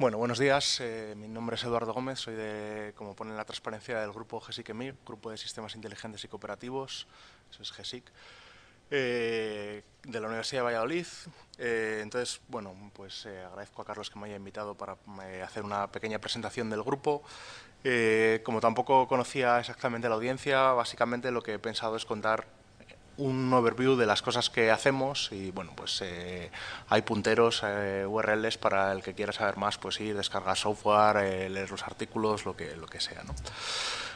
Bueno, buenos días. Mi nombre es Eduardo Gómez, soy como pone en la transparencia, del grupo GESIC-EMIC, Grupo de Sistemas Inteligentes y Cooperativos, eso es GESIC, de la Universidad de Valladolid. Entonces, bueno, pues agradezco a Carlos que me haya invitado para hacer una pequeña presentación del grupo. Como tampoco conocía exactamente la audiencia, básicamente lo que he pensado es contar un overview de las cosas que hacemos y bueno, pues hay punteros, URLs para el que quiera saber más, pues ir, descargar software, leer los artículos, lo que sea, ¿no?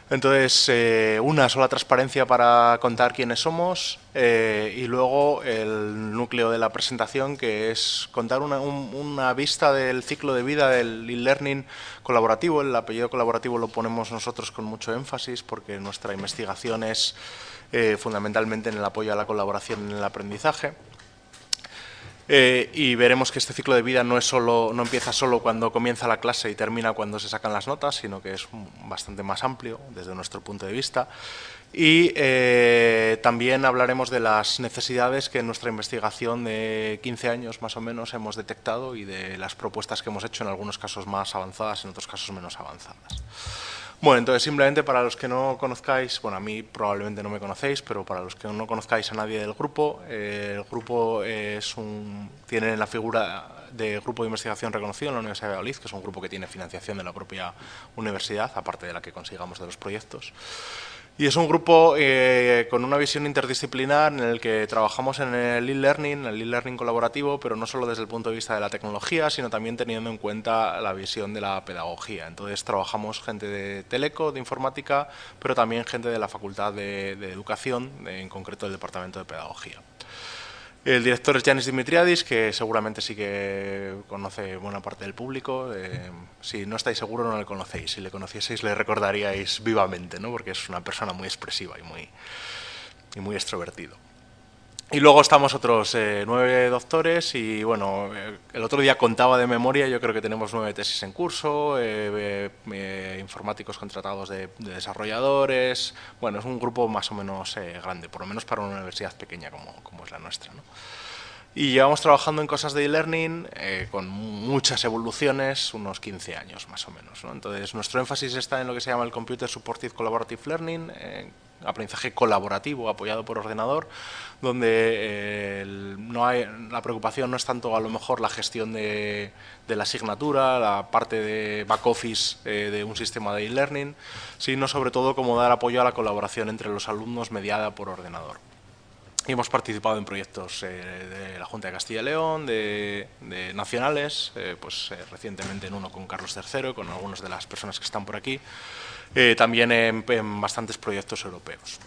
Entonces, una sola transparencia para contar quiénes somos y luego el núcleo de la presentación, que es contar una vista del ciclo de vida del e-learning colaborativo. El apellido colaborativo lo ponemos nosotros con mucho énfasis porque nuestra investigación es fundamentalmente en el apoyo a la colaboración en el aprendizaje. Y veremos que este ciclo de vida no empieza solo cuando comienza la clase y termina cuando se sacan las notas, sino que es bastante más amplio desde nuestro punto de vista. Y también hablaremos de las necesidades que en nuestra investigación de 15 años más o menos hemos detectado y de las propuestas que hemos hecho, en algunos casos más avanzadas, en otros casos menos avanzadas. Bueno, entonces simplemente para los que no conozcáis, bueno, a mí probablemente no me conocéis, pero para los que no conozcáis a nadie del grupo, el grupo tiene la figura de grupo de investigación reconocido en la Universidad de Valladolid, que es un grupo que tiene financiación de la propia universidad, aparte de la que consigamos de los proyectos. Y es un grupo con una visión interdisciplinar en el que trabajamos en el e-learning colaborativo, pero no solo desde el punto de vista de la tecnología, sino también teniendo en cuenta la visión de la pedagogía. Entonces trabajamos gente de Teleco, de informática, pero también gente de la Facultad de Educación, en concreto del Departamento de Pedagogía. El director es Yanis Dimitriadis, que seguramente sí que conoce buena parte del público. Si no estáis seguros, no le conocéis. Si le conocieseis, le recordaríais vivamente, ¿no? Porque es una persona muy expresiva y muy extrovertido. Y luego estamos otros 9 doctores y, bueno, el otro día contaba de memoria, yo creo que tenemos 9 tesis en curso, informáticos contratados de desarrolladores. Bueno, es un grupo más o menos grande, por lo menos para una universidad pequeña como es la nuestra, ¿no? Y llevamos trabajando en cosas de e-learning con muchas evoluciones, unos 15 años más o menos, ¿no? Entonces, nuestro énfasis está en lo que se llama el Computer Supported Collaborative Learning, aprendizaje colaborativo apoyado por ordenador, donde la preocupación no es tanto a lo mejor la gestión de la asignatura, la parte de back office de un sistema de e-learning, sino sobre todo cómo dar apoyo a la colaboración entre los alumnos mediada por ordenador. Y hemos participado en proyectos de la Junta de Castilla y León, de nacionales, recientemente en uno con Carlos III, con algunas de las personas que están por aquí, también en bastantes proyectos europeos.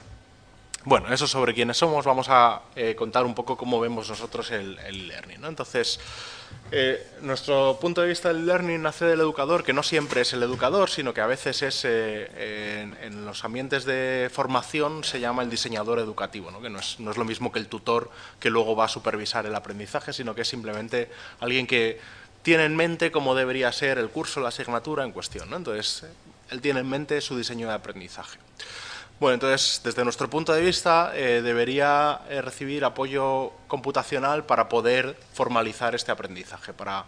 Bueno, eso sobre quiénes somos. Vamos a contar un poco cómo vemos nosotros el e-learning, ¿no? Entonces, nuestro punto de vista del learning nace del educador, que no siempre es el educador, sino que a veces es, en los ambientes de formación se llama el diseñador educativo, ¿no? Que no es lo mismo que el tutor que luego va a supervisar el aprendizaje, sino que es simplemente alguien que tiene en mente cómo debería ser el curso, la asignatura en cuestión, ¿no? Entonces, él tiene en mente su diseño de aprendizaje. Bueno, entonces, desde nuestro punto de vista, debería recibir apoyo computacional para poder formalizar este aprendizaje, para,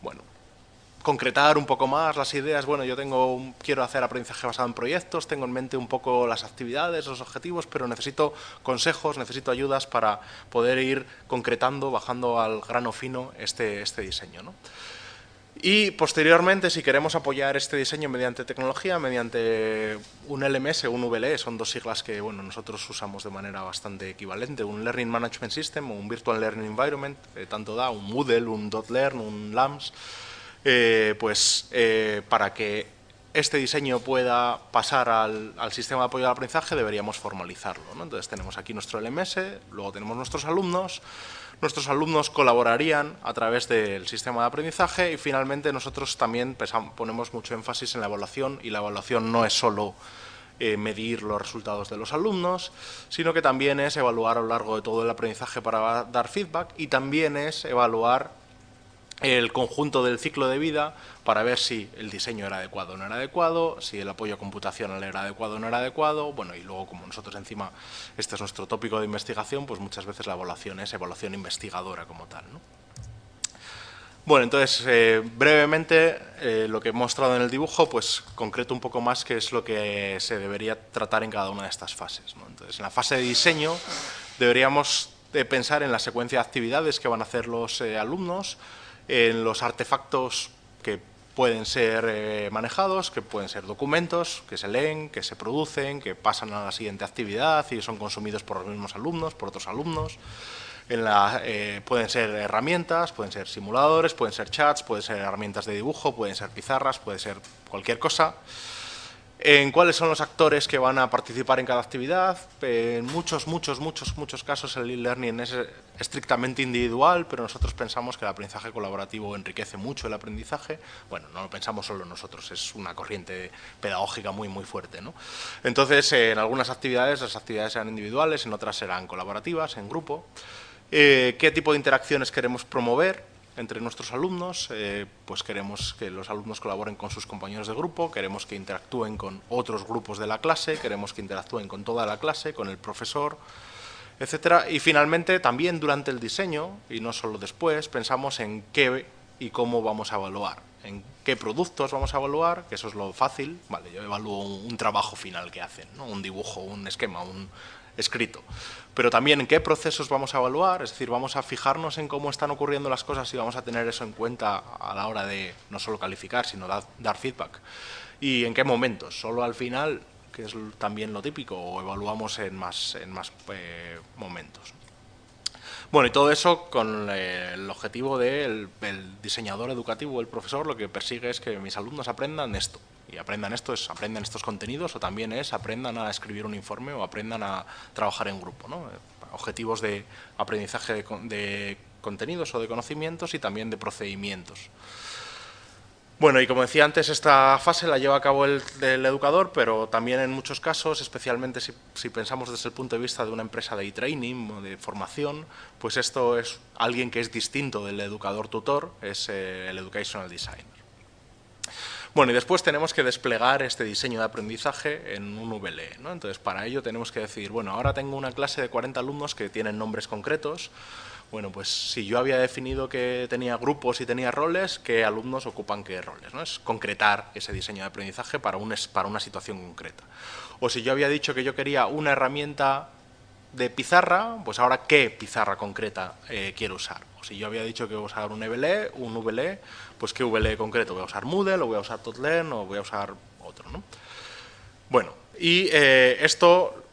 bueno, concretar un poco más las ideas. Bueno, yo quiero hacer aprendizaje basado en proyectos, tengo en mente un poco las actividades, los objetivos, pero necesito consejos, necesito ayudas para poder ir concretando, bajando al grano fino este diseño, ¿no? Y posteriormente, si queremos apoyar este diseño mediante tecnología, mediante un LMS o un VLE, son dos siglas que, bueno, nosotros usamos de manera bastante equivalente, un Learning Management System o un Virtual Learning Environment, tanto da un Moodle, un .learn, un LAMS, para que este diseño pueda pasar al sistema de apoyo al aprendizaje deberíamos formalizarlo, ¿no? Entonces tenemos aquí nuestro LMS, luego tenemos nuestros alumnos colaborarían a través del sistema de aprendizaje y finalmente nosotros también ponemos mucho énfasis en la evaluación, y la evaluación no es solo medir los resultados de los alumnos, sino que también es evaluar a lo largo de todo el aprendizaje para dar feedback, y también es evaluar el conjunto del ciclo de vida para ver si el diseño era adecuado o no era adecuado, si el apoyo computacional era adecuado o no era adecuado. Bueno, y luego, como nosotros encima, este es nuestro tópico de investigación, pues muchas veces la evaluación es evaluación investigadora como tal, ¿no? Bueno, entonces, brevemente, lo que he mostrado en el dibujo, pues concreto un poco más qué es lo que se debería tratar en cada una de estas fases, ¿no? Entonces, en la fase de diseño deberíamos pensar en la secuencia de actividades que van a hacer los alumnos, en los artefactos que pueden ser manejados, que pueden ser documentos, que se leen, que se producen, que pasan a la siguiente actividad y son consumidos por los mismos alumnos, por otros alumnos. Pueden ser herramientas, pueden ser simuladores, pueden ser chats, pueden ser herramientas de dibujo, pueden ser pizarras, puede ser cualquier cosa. En cuáles son los actores que van a participar en cada actividad. En muchos casos el e-learning es estrictamente individual, pero nosotros pensamos que el aprendizaje colaborativo enriquece mucho el aprendizaje. Bueno, no lo pensamos solo nosotros, es una corriente pedagógica muy fuerte, ¿no? Entonces, en algunas actividades, las actividades serán individuales, en otras serán colaborativas, en grupo. ¿Qué tipo de interacciones queremos promover entre nuestros alumnos? Pues queremos que los alumnos colaboren con sus compañeros de grupo, queremos que interactúen con otros grupos de la clase, queremos que interactúen con toda la clase, con el profesor, etcétera. Y finalmente, también durante el diseño, y no solo después, pensamos en qué y cómo vamos a evaluar, en qué productos vamos a evaluar, que eso es lo fácil. Vale, yo evalúo un trabajo final que hacen, ¿no? Un dibujo, un esquema, un escrito. Pero también en qué procesos vamos a evaluar, es decir, vamos a fijarnos en cómo están ocurriendo las cosas y vamos a tener eso en cuenta a la hora de no solo calificar, sino dar feedback. Y en qué momentos, solo al final, que es también lo típico, o evaluamos en más momentos. Bueno, y todo eso con el objetivo del diseñador educativo, el profesor, lo que persigue es que mis alumnos aprendan esto. Y aprendan esto es aprendan estos contenidos, o también es aprendan a escribir un informe o aprendan a trabajar en grupo, ¿no? Objetivos de aprendizaje de contenidos o de conocimientos y también de procedimientos. Bueno, y como decía antes, esta fase la lleva a cabo el educador, pero también en muchos casos, especialmente si pensamos desde el punto de vista de una empresa de e-training o de formación, pues esto es alguien que es distinto del educador tutor, es el educational designer. Bueno, y después tenemos que desplegar este diseño de aprendizaje en un VLE, ¿no? Entonces, para ello tenemos que decir, bueno, ahora tengo una clase de 40 alumnos que tienen nombres concretos. Bueno, pues si yo había definido que tenía grupos y tenía roles, ¿qué alumnos ocupan qué roles, ¿no? Es concretar ese diseño de aprendizaje para una situación concreta. O si yo había dicho que yo quería una herramienta de pizarra, pues ahora ¿qué pizarra concreta quiero usar? O si yo había dicho que voy a usar un VLE, pues ¿qué VLE concreto? ¿Voy a usar Moodle, o voy a usar Totlearn, o voy a usar otro, ¿no? Bueno, y esto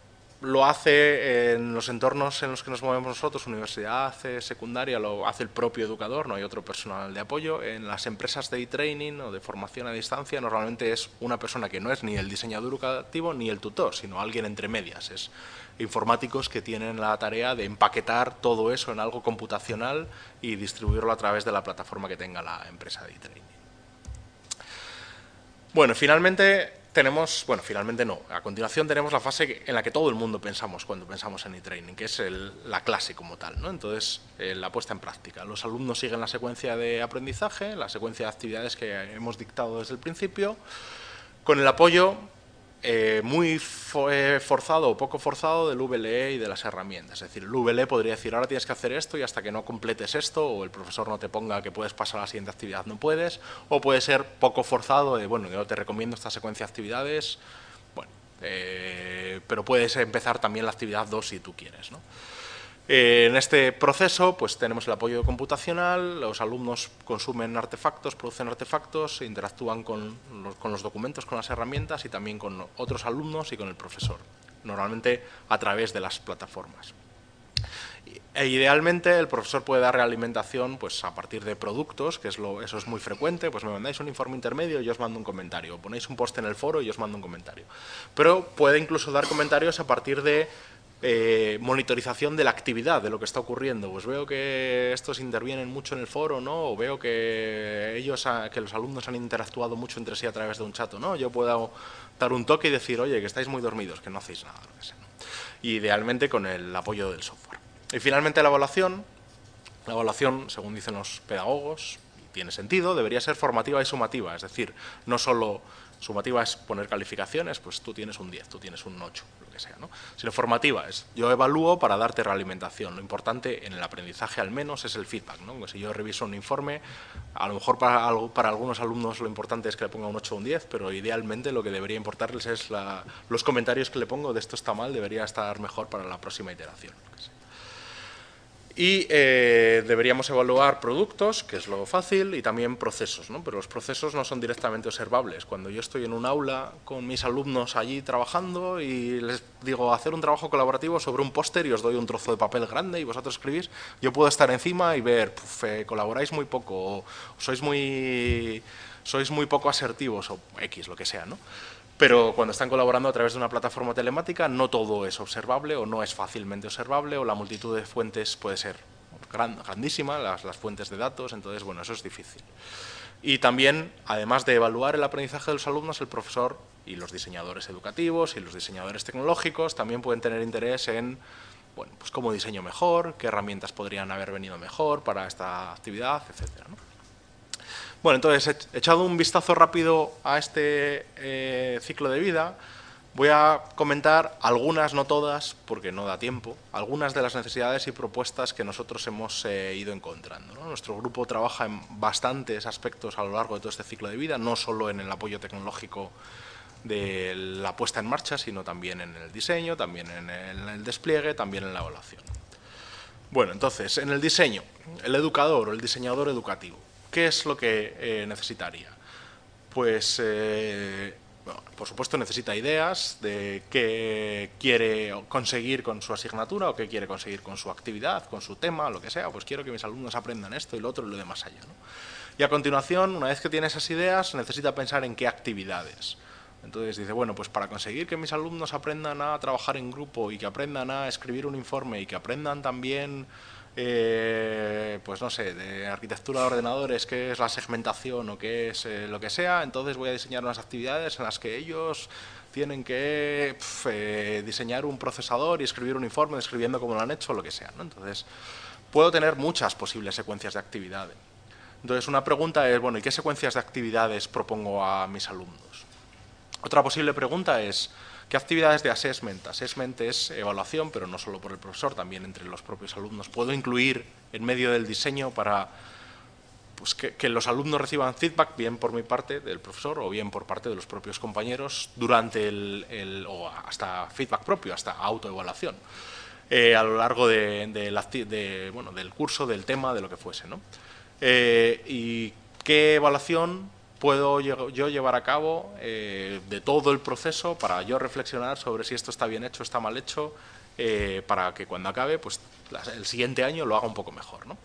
lo hace en los entornos en los que nos movemos nosotros, universidad, secundaria, lo hace el propio educador, no hay otro personal de apoyo. En las empresas de e-training o de formación a distancia normalmente es una persona que no es ni el diseñador educativo ni el tutor, sino alguien entre medias. Es informáticos que tienen la tarea de empaquetar todo eso en algo computacional y distribuirlo a través de la plataforma que tenga la empresa de e-training. Bueno, finalmente no. A continuación tenemos la fase en la que todo el mundo pensamos cuando pensamos en e-training, que es la clase como tal, ¿no? Entonces, la puesta en práctica. Los alumnos siguen la secuencia de aprendizaje, la secuencia de actividades que hemos dictado desde el principio, con el apoyo muy forzado o poco forzado del VLE y de las herramientas. Es decir, el VLE podría decir, ahora tienes que hacer esto y hasta que no completes esto, o el profesor no te ponga que puedes pasar a la siguiente actividad, no puedes, o puede ser poco forzado de, bueno, yo te recomiendo esta secuencia de actividades, bueno, pero puedes empezar también la actividad 2 si tú quieres, ¿no? En este proceso pues tenemos el apoyo computacional, los alumnos consumen artefactos, producen artefactos, interactúan con los documentos, con las herramientas y también con otros alumnos y con el profesor, normalmente a través de las plataformas. E idealmente el profesor puede dar realimentación pues, a partir de productos, que eso es muy frecuente, pues me mandáis un informe intermedio y yo os mando un comentario, ponéis un post en el foro y yo os mando un comentario. Pero puede incluso dar comentarios a partir de monitorización de la actividad, de lo que está ocurriendo. Pues veo que estos intervienen mucho en el foro, ¿no? O veo que que los alumnos han interactuado mucho entre sí a través de un chat, ¿no? Yo puedo dar un toque y decir, oye, que estáis muy dormidos, que no hacéis nada, lo que sea, ¿no? Y idealmente con el apoyo del software. Y finalmente la evaluación, según dicen los pedagogos, tiene sentido, debería ser formativa y sumativa, es decir, no solo sumativa es poner calificaciones, pues tú tienes un 10, tú tienes un 8, lo que sea, ¿no? Sino formativa es, yo evalúo para darte realimentación. Lo importante en el aprendizaje al menos es el feedback, ¿no? Pues si yo reviso un informe, a lo mejor para algunos alumnos lo importante es que le ponga un 8 o un 10, pero idealmente lo que debería importarles es los comentarios que le pongo de esto está mal, debería estar mejor para la próxima iteración. Lo que sea. Y deberíamos evaluar productos, que es lo fácil, y también procesos, ¿no? Pero los procesos no son directamente observables. Cuando yo estoy en un aula con mis alumnos allí trabajando y les digo hacer un trabajo colaborativo sobre un póster y os doy un trozo de papel grande y vosotros escribís, yo puedo estar encima y ver, colaboráis muy poco, o sois muy poco asertivos, o X, lo que sea, ¿no? Pero cuando están colaborando a través de una plataforma telemática no todo es observable o no es fácilmente observable o la multitud de fuentes puede ser grandísima, las fuentes de datos, entonces, bueno, eso es difícil. Y también, además de evaluar el aprendizaje de los alumnos, el profesor y los diseñadores educativos y los diseñadores tecnológicos también pueden tener interés en, bueno, pues cómo diseño mejor, qué herramientas podrían haber venido mejor para esta actividad, etcétera, ¿no? Bueno, entonces, echado un vistazo rápido a este ciclo de vida, voy a comentar algunas, no todas, porque no da tiempo, algunas de las necesidades y propuestas que nosotros hemos ido encontrando, ¿no? Nuestro grupo trabaja en bastantes aspectos a lo largo de todo este ciclo de vida, no solo en el apoyo tecnológico de la puesta en marcha, sino también en el diseño, también en el despliegue, también en la evaluación. Bueno, entonces, en el diseño, el educador o el diseñador educativo, ¿qué es lo que necesitaría? Pues, bueno, por supuesto, necesita ideas de qué quiere conseguir con su asignatura o qué quiere conseguir con su actividad, con su tema, lo que sea. Pues quiero que mis alumnos aprendan esto y lo otro y lo de más allá, ¿no? Y a continuación, una vez que tiene esas ideas, necesita pensar en qué actividades. Entonces dice, bueno, pues para conseguir que mis alumnos aprendan a trabajar en grupo y que aprendan a escribir un informe y que aprendan también pues no sé, de arquitectura de ordenadores, qué es la segmentación o qué es lo que sea, entonces voy a diseñar unas actividades en las que ellos tienen que diseñar un procesador y escribir un informe describiendo cómo lo han hecho o lo que sea, ¿no? Entonces, puedo tener muchas posibles secuencias de actividades. Entonces, una pregunta es, bueno, ¿y qué secuencias de actividades propongo a mis alumnos? Otra posible pregunta es, ¿qué actividades de assessment? Assessment es evaluación, pero no solo por el profesor, también entre los propios alumnos. ¿Puedo incluir en medio del diseño para pues, que los alumnos reciban feedback, bien por mi parte del profesor o bien por parte de los propios compañeros, durante o hasta feedback propio, hasta autoevaluación, a lo largo del curso, del tema, de lo que fuese, ¿no? ¿Y qué evaluación puedo yo llevar a cabo de todo el proceso para yo reflexionar sobre si esto está bien hecho, está mal hecho, para que cuando acabe, pues el siguiente año lo haga un poco mejor, ¿no?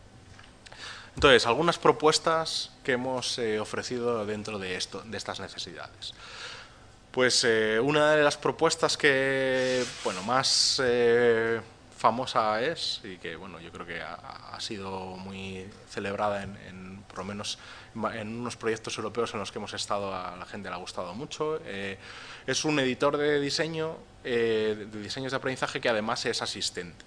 Entonces, algunas propuestas que hemos ofrecido dentro de estas necesidades. Pues una de las propuestas que, bueno, más famosa es, y que, bueno, yo creo que ha sido muy celebrada por lo menos en unos proyectos europeos en los que hemos estado, a la gente le ha gustado mucho. Es un editor de diseños de aprendizaje que además es asistente.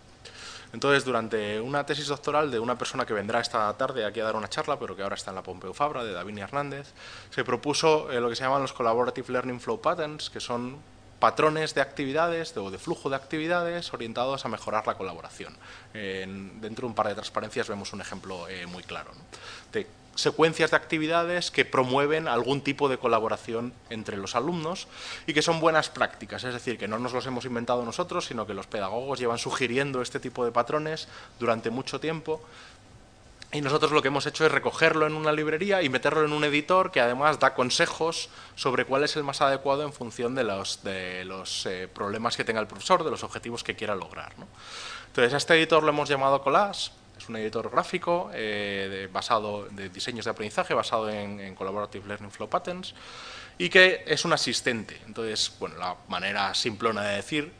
Entonces, durante una tesis doctoral de una persona que vendrá esta tarde aquí a dar una charla, pero que ahora está en la Pompeu Fabra, de David Hernández, se propuso lo que se llaman los Collaborative Learning Flow Patterns, que son patrones de actividades o de flujo de actividades orientados a mejorar la colaboración. Dentro de un par de transparencias vemos un ejemplo muy claro, ¿no? De secuencias de actividades que promueven algún tipo de colaboración entre los alumnos y que son buenas prácticas, es decir, que no nos los hemos inventado nosotros, sino que los pedagogos llevan sugiriendo este tipo de patrones durante mucho tiempo. Y nosotros lo que hemos hecho es recogerlo en una librería y meterlo en un editor que además da consejos sobre cuál es el más adecuado en función de los problemas que tenga el profesor, de los objetivos que quiera lograr, ¿no? Entonces, a este editor lo hemos llamado Collage. Es un editor gráfico basado de diseños de aprendizaje, basado en Collaborative Learning Flow Patterns, y que es un asistente. Entonces, bueno, la manera simplona de decir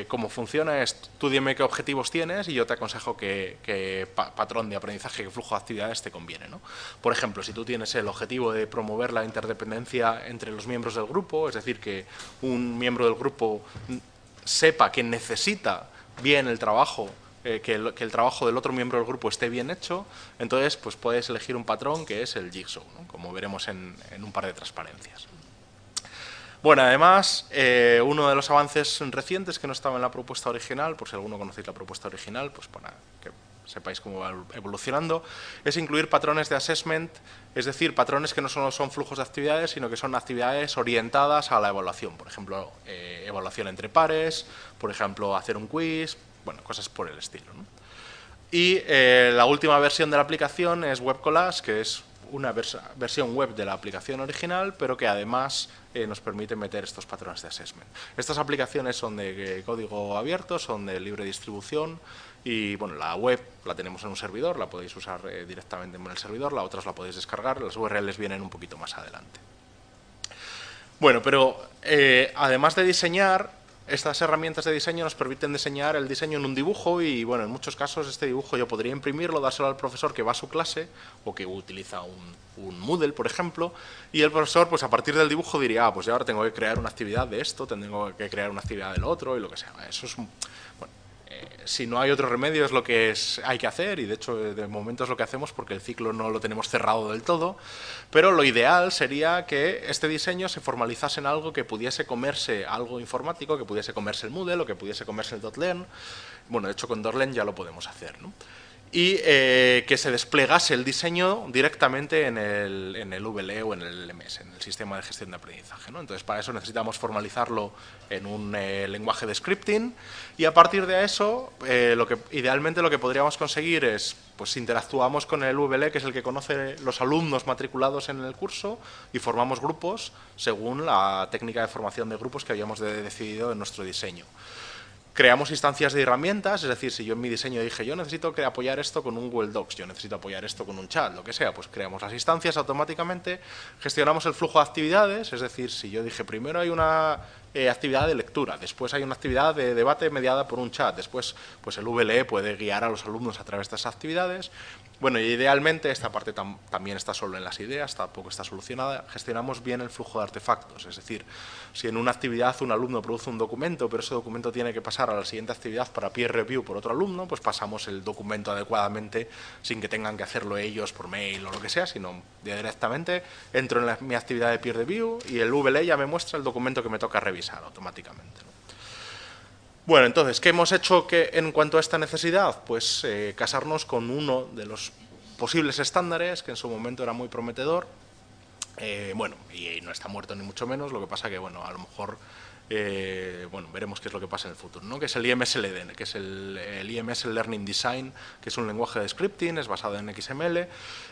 cómo funciona es, tú dime qué objetivos tienes y yo te aconsejo qué patrón de aprendizaje, qué flujo de actividades te conviene, ¿no? Por ejemplo, si tú tienes el objetivo de promover la interdependencia entre los miembros del grupo, es decir, que un miembro del grupo sepa que necesita bien el trabajo que el trabajo del otro miembro del grupo esté bien hecho, entonces pues puedes elegir un patrón que es el Jigsaw, ¿no? Como veremos en un par de transparencias. Bueno, además, uno de los avances recientes que no estaba en la propuesta original, por si alguno conocéis la propuesta original, pues para que sepáis cómo va evolucionando, es incluir patrones de assessment, es decir, patrones que no solo son flujos de actividades, sino que son actividades orientadas a la evaluación. Por ejemplo, evaluación entre pares, por ejemplo, hacer un quiz, bueno, cosas por el estilo, ¿no? Y la última versión de la aplicación es Web Collage, que es una versión web de la aplicación original, pero que además nos permite meter estos patrones de assessment. Estas aplicaciones son de código abierto, son de libre distribución y bueno, la web la tenemos en un servidor, la podéis usar directamente en el servidor, la otra os la podéis descargar, las URLs vienen un poquito más adelante. Bueno, pero además de diseñar, estas herramientas de diseño nos permiten diseñar el diseño en un dibujo y, bueno, en muchos casos este dibujo yo podría imprimirlo, dárselo al profesor que va a su clase o que utiliza un Moodle, por ejemplo, y el profesor, pues a partir del dibujo diría, ah, pues yo ahora tengo que crear una actividad de esto, tengo que crear una actividad del otro y lo que sea. Eso es, bueno, si no hay otro remedio es lo que hay que hacer y de hecho de momento es lo que hacemos porque el ciclo no lo tenemos cerrado del todo, pero lo ideal sería que este diseño se formalizase en algo que pudiese comerse algo informático, que pudiese comerse el Moodle o que pudiese comerse el .learn. Bueno, de hecho con .learn ya lo podemos hacer, ¿no? Y que se desplegase el diseño directamente en el VLE o en el LMS, en el sistema de gestión de aprendizaje, ¿no? Entonces, para eso necesitamos formalizarlo en un lenguaje de scripting y a partir de eso, idealmente lo que podríamos conseguir es, pues interactuamos con el VLE, que es el que conoce los alumnos matriculados en el curso y formamos grupos según la técnica de formación de grupos que habíamos decidido en nuestro diseño. Creamos instancias de herramientas, es decir, si yo en mi diseño dije, yo necesito apoyar esto con un Google Docs, yo necesito apoyar esto con un chat, lo que sea, pues creamos las instancias automáticamente, gestionamos el flujo de actividades, es decir, si yo dije, primero hay una actividad de lectura, después hay una actividad de debate mediada por un chat, después pues el VLE puede guiar a los alumnos a través de esas actividades. Bueno, y idealmente esta parte también está solo en las ideas, tampoco está solucionada. Gestionamos bien el flujo de artefactos, es decir, si en una actividad un alumno produce un documento, pero ese documento tiene que pasar a la siguiente actividad para peer review por otro alumno, pues pasamos el documento adecuadamente sin que tengan que hacerlo ellos por mail o lo que sea, sino directamente entro en mi actividad de peer review y el VLE ya me muestra el documento que me toca revisar automáticamente, ¿no? Bueno, entonces, ¿qué hemos hecho en cuanto a esta necesidad? Pues casarnos con uno de los posibles estándares, que en su momento era muy prometedor. Bueno, y no está muerto ni mucho menos, lo que pasa que, bueno, a lo mejor, bueno, veremos qué es lo que pasa en el futuro, ¿no? Que es el IMSLD, que es el IMS Learning Design, que es un lenguaje de scripting, es basado en XML,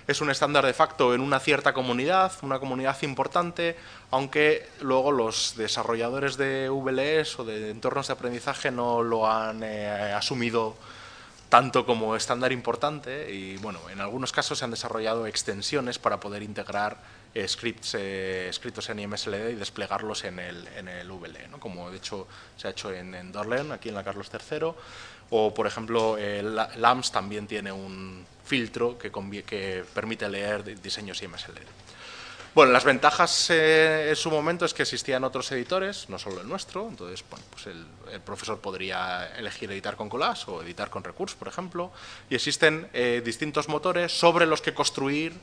es un estándar de facto en una cierta comunidad, una comunidad importante, aunque luego los desarrolladores de VLEs o de entornos de aprendizaje no lo han asumido tanto como estándar importante y, bueno, en algunos casos se han desarrollado extensiones para poder integrar scripts escritos en IMSLD y desplegarlos en el VLE, ¿no? Como de hecho se ha hecho en .learn, aquí en la Carlos III, o por ejemplo LAMS también tiene un filtro que permite leer diseños IMSLD. Bueno, las ventajas en su momento es que existían otros editores, no solo el nuestro, entonces bueno, pues el profesor podría elegir editar con Collage o editar con Recurse, por ejemplo, y existen distintos motores sobre los que construir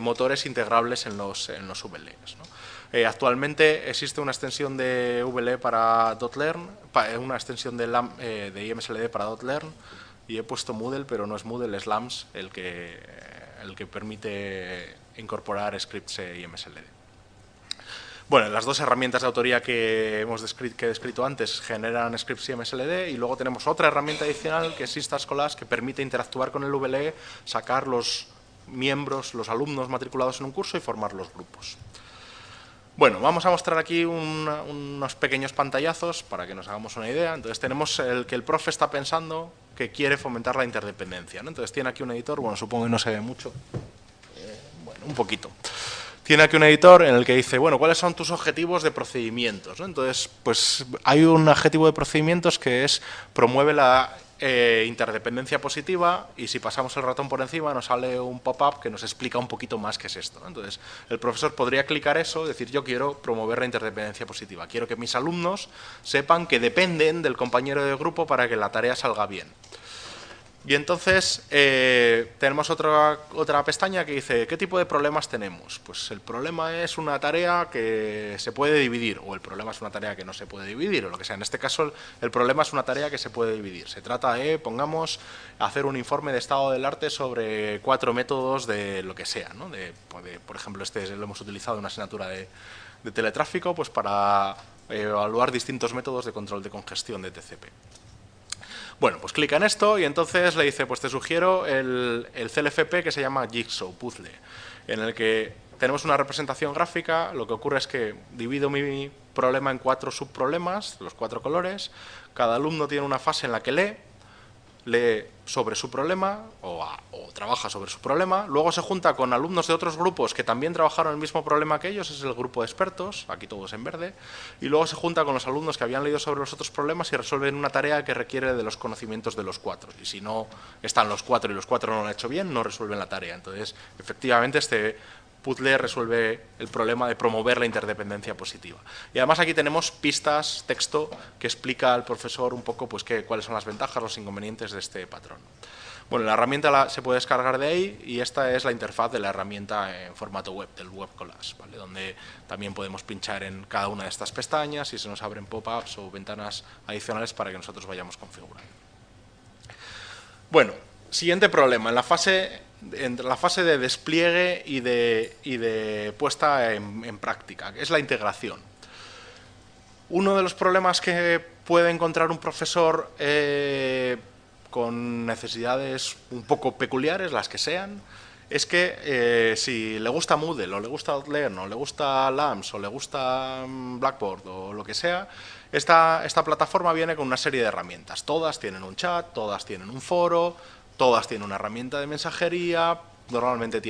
motores integrables en los VLEs, ¿no? Actualmente existe una extensión de VLE para .learn, una extensión de IMSLD para .learn, y he puesto Moodle, pero no es Moodle, es LAMS el que permite incorporar scripts IMSLD. Bueno, las dos herramientas de autoría que he descrito antes generan scripts IMSLD y luego tenemos otra herramienta adicional que es Sisters Collage que permite interactuar con el VLE, sacar los miembros, los alumnos matriculados en un curso y formar los grupos. Bueno, vamos a mostrar aquí unos pequeños pantallazos para que nos hagamos una idea. Entonces tenemos el que el profe está pensando que quiere fomentar la interdependencia, ¿no? Entonces tiene aquí un editor, bueno, supongo que no se ve mucho, bueno, un poquito. Tiene aquí un editor en el que dice, bueno, ¿cuáles son tus objetivos de procedimientos, ¿no? Entonces, pues hay un objetivo de procedimientos que es promueve la interdependencia positiva y si pasamos el ratón por encima nos sale un pop-up que nos explica un poquito más qué es esto, ¿no? Entonces, el profesor podría clicar eso, decir, yo quiero promover la interdependencia positiva, quiero que mis alumnos sepan que dependen del compañero de grupo para que la tarea salga bien. Y entonces tenemos otra pestaña que dice, ¿qué tipo de problemas tenemos? Pues el problema es una tarea que se puede dividir, o el problema es una tarea que no se puede dividir, o lo que sea. En este caso, el problema es una tarea que se puede dividir. Se trata de, pongamos, hacer un informe de estado del arte sobre 4 métodos de lo que sea, ¿no? Por ejemplo, este lo hemos utilizado en una asignatura de teletráfico, pues para evaluar distintos métodos de control de congestión de TCP. Bueno, pues clica en esto y entonces le dice, pues te sugiero el CLFP que se llama Jigsaw Puzzle, en el que tenemos una representación gráfica. Lo que ocurre es que divido mi problema en 4 subproblemas, los 4 colores. Cada alumno tiene una fase en la que lee sobre su problema o trabaja sobre su problema, luego se junta con alumnos de otros grupos que también trabajaron el mismo problema que ellos, es el grupo de expertos, aquí todos en verde, y luego se junta con los alumnos que habían leído sobre los otros problemas y resuelven una tarea que requiere de los conocimientos de los 4, y si no están los 4 y los 4 no lo han hecho bien, no resuelven la tarea. Entonces, efectivamente, este puzzle resuelve el problema de promover la interdependencia positiva. Y además aquí tenemos pistas, texto, que explica al profesor un poco pues, cuáles son las ventajas, los inconvenientes de este patrón. Bueno, la herramienta se puede descargar de ahí y esta es la interfaz de la herramienta en formato web, del Web Collage, ¿vale? Donde también podemos pinchar en cada una de estas pestañas y se nos abren pop-ups o ventanas adicionales para que nosotros vayamos configurando. Bueno, siguiente problema, en la fase de despliegue y de puesta en práctica, que es la integración. Uno de los problemas que puede encontrar un profesor con necesidades un poco peculiares, las que sean, es que si le gusta Moodle, o le gusta Learn, o le gusta LAMS, o le gusta Blackboard, o lo que sea, esta plataforma viene con una serie de herramientas. Todas tienen un chat, todas tienen un foro, todas tienen una herramienta de mensajería, normalmente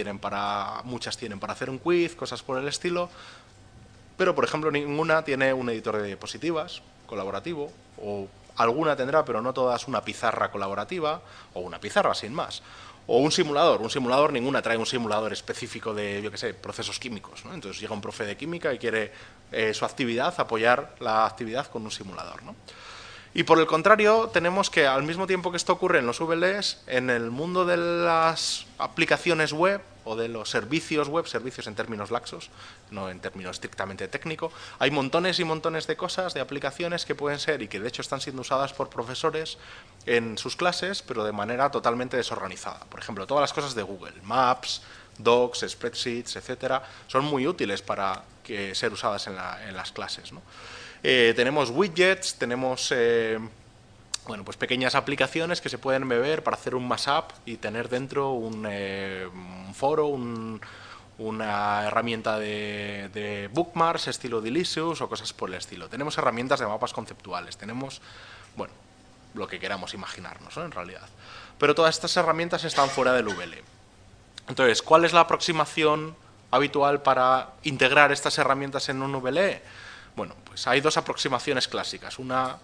muchas tienen para hacer un quiz, cosas por el estilo, pero por ejemplo ninguna tiene un editor de diapositivas colaborativo, o alguna tendrá, pero no todas, una pizarra colaborativa, o una pizarra sin más. O un simulador ninguna trae un simulador específico de, yo qué sé, procesos químicos, ¿no? Entonces llega un profe de química y quiere su actividad, apoyar la actividad con un simulador, ¿no? Y por el contrario, tenemos que al mismo tiempo que esto ocurre en los VLEs, en el mundo de las aplicaciones web o de los servicios web, servicios en términos laxos, no en términos estrictamente técnicos, hay montones y montones de cosas, de aplicaciones que pueden ser y que de hecho están siendo usadas por profesores en sus clases, pero de manera totalmente desorganizada. Por ejemplo, todas las cosas de Google, Maps, Docs, Spreadsheets, etcétera, son muy útiles para ser usadas en las clases, ¿no? Tenemos widgets, tenemos bueno, pues pequeñas aplicaciones que se pueden beber para hacer un mashup y tener dentro un foro, una herramienta de bookmarks estilo Delicious o cosas por el estilo. Tenemos herramientas de mapas conceptuales, tenemos, bueno, lo que queramos imaginarnos, ¿no? En realidad. Pero todas estas herramientas están fuera del VL. Entonces, ¿cuál es la aproximación habitual para integrar estas herramientas en un VLE? Bueno, pues hay dos aproximaciones clásicas. Una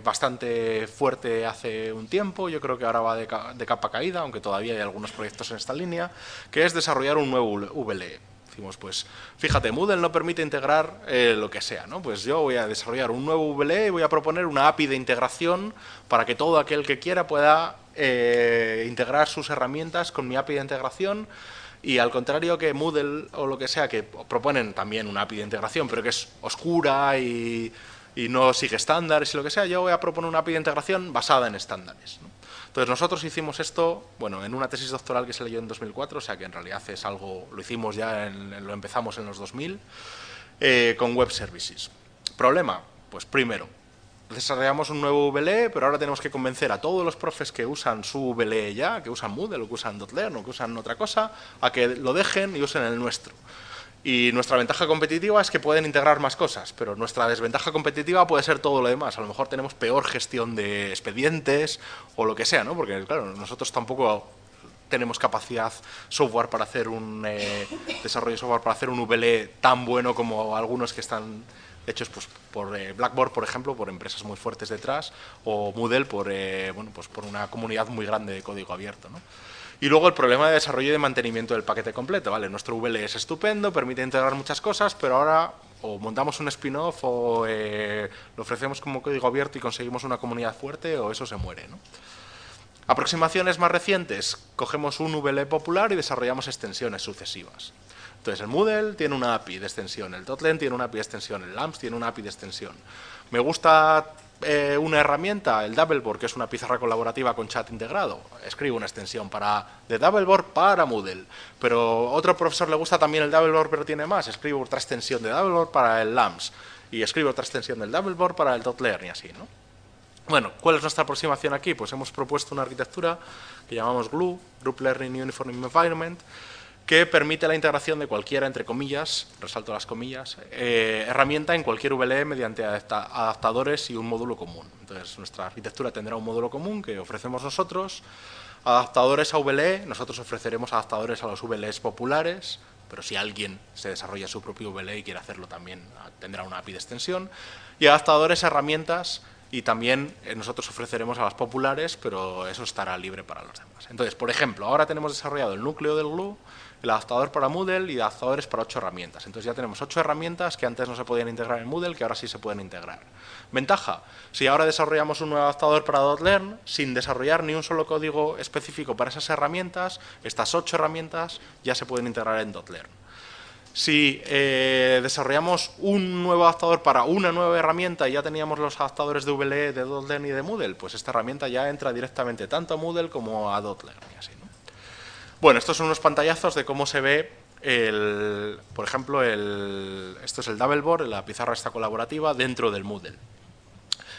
bastante fuerte hace un tiempo, yo creo que ahora va de capa caída, aunque todavía hay algunos proyectos en esta línea, que es desarrollar un nuevo VLE. Decimos, pues, fíjate, Moodle no permite integrar lo que sea, ¿no? Pues yo voy a desarrollar un nuevo VLE y voy a proponer una API de integración para que todo aquel que quiera pueda integrar sus herramientas con mi API de integración. Y al contrario que Moodle o lo que sea, que proponen también una API de integración, pero que es oscura y no sigue estándares y lo que sea, yo voy a proponer una API de integración basada en estándares, ¿no? Entonces nosotros hicimos esto, bueno, en una tesis doctoral que se leyó en 2004, o sea que en realidad es algo, lo hicimos ya, lo empezamos en los 2000, con Web Services. ¿Problema? Pues primero, desarrollamos un nuevo VLE, pero ahora tenemos que convencer a todos los profes que usan su VLE ya, que usan Moodle o que usan .learn o que usan otra cosa, a que lo dejen y usen el nuestro. Y nuestra ventaja competitiva es que pueden integrar más cosas, pero nuestra desventaja competitiva puede ser todo lo demás. A lo mejor tenemos peor gestión de expedientes o lo que sea, ¿no? Porque, claro, nosotros tampoco tenemos capacidad software para hacer desarrollo de software para hacer un VLE tan bueno como algunos que están hechos pues, por Blackboard, por ejemplo, por empresas muy fuertes detrás, o Moodle bueno, pues por una comunidad muy grande de código abierto, ¿no? Y luego el problema de desarrollo y de mantenimiento del paquete completo, ¿vale? Nuestro VLE es estupendo, permite integrar muchas cosas, pero ahora o montamos un spin-off o lo ofrecemos como código abierto y conseguimos una comunidad fuerte, o eso se muere, ¿no? Aproximaciones más recientes, cogemos un VLE popular y desarrollamos extensiones sucesivas. Entonces, el Moodle tiene una API de extensión, el Kotlin tiene una API de extensión, el LAMP tiene una API de extensión. Me gusta una herramienta, el Doubleboard, que es una pizarra colaborativa con chat integrado. Escribo una extensión de Doubleboard para Moodle. Pero otro profesor le gusta también el Doubleboard, pero tiene más. Escribo otra extensión de Doubleboard para el LAMPS. Y escribo otra extensión del Doubleboard para el .learn y así, ¿no? Bueno, ¿cuál es nuestra aproximación aquí? Pues hemos propuesto una arquitectura que llamamos GLUE, Group Learning Uniform Environment, que permite la integración de cualquiera, entre comillas, resalto las comillas, herramienta en cualquier VLE mediante adaptadores y un módulo común. Entonces, nuestra arquitectura tendrá un módulo común que ofrecemos nosotros, adaptadores a VLE, nosotros ofreceremos adaptadores a los VLEs populares, pero si alguien se desarrolla su propio VLE y quiere hacerlo también tendrá una API de extensión, y adaptadores a herramientas, y también nosotros ofreceremos a las populares, pero eso estará libre para los demás. Entonces, por ejemplo, ahora tenemos desarrollado el núcleo del GLUE, el adaptador para Moodle y adaptadores para 8 herramientas. Entonces ya tenemos 8 herramientas que antes no se podían integrar en Moodle, que ahora sí se pueden integrar. Ventaja, si ahora desarrollamos un nuevo adaptador para .learn, sin desarrollar ni un solo código específico para esas herramientas, estas 8 herramientas ya se pueden integrar en .learn. Si desarrollamos un nuevo adaptador para una nueva herramienta y ya teníamos los adaptadores de VLE, de .learn y de Moodle, pues esta herramienta ya entra directamente tanto a Moodle como a .learn y así, ¿no? Bueno, estos son unos pantallazos de cómo se ve, por ejemplo, esto es el Doubleboard, la pizarra esta colaborativa dentro del Moodle.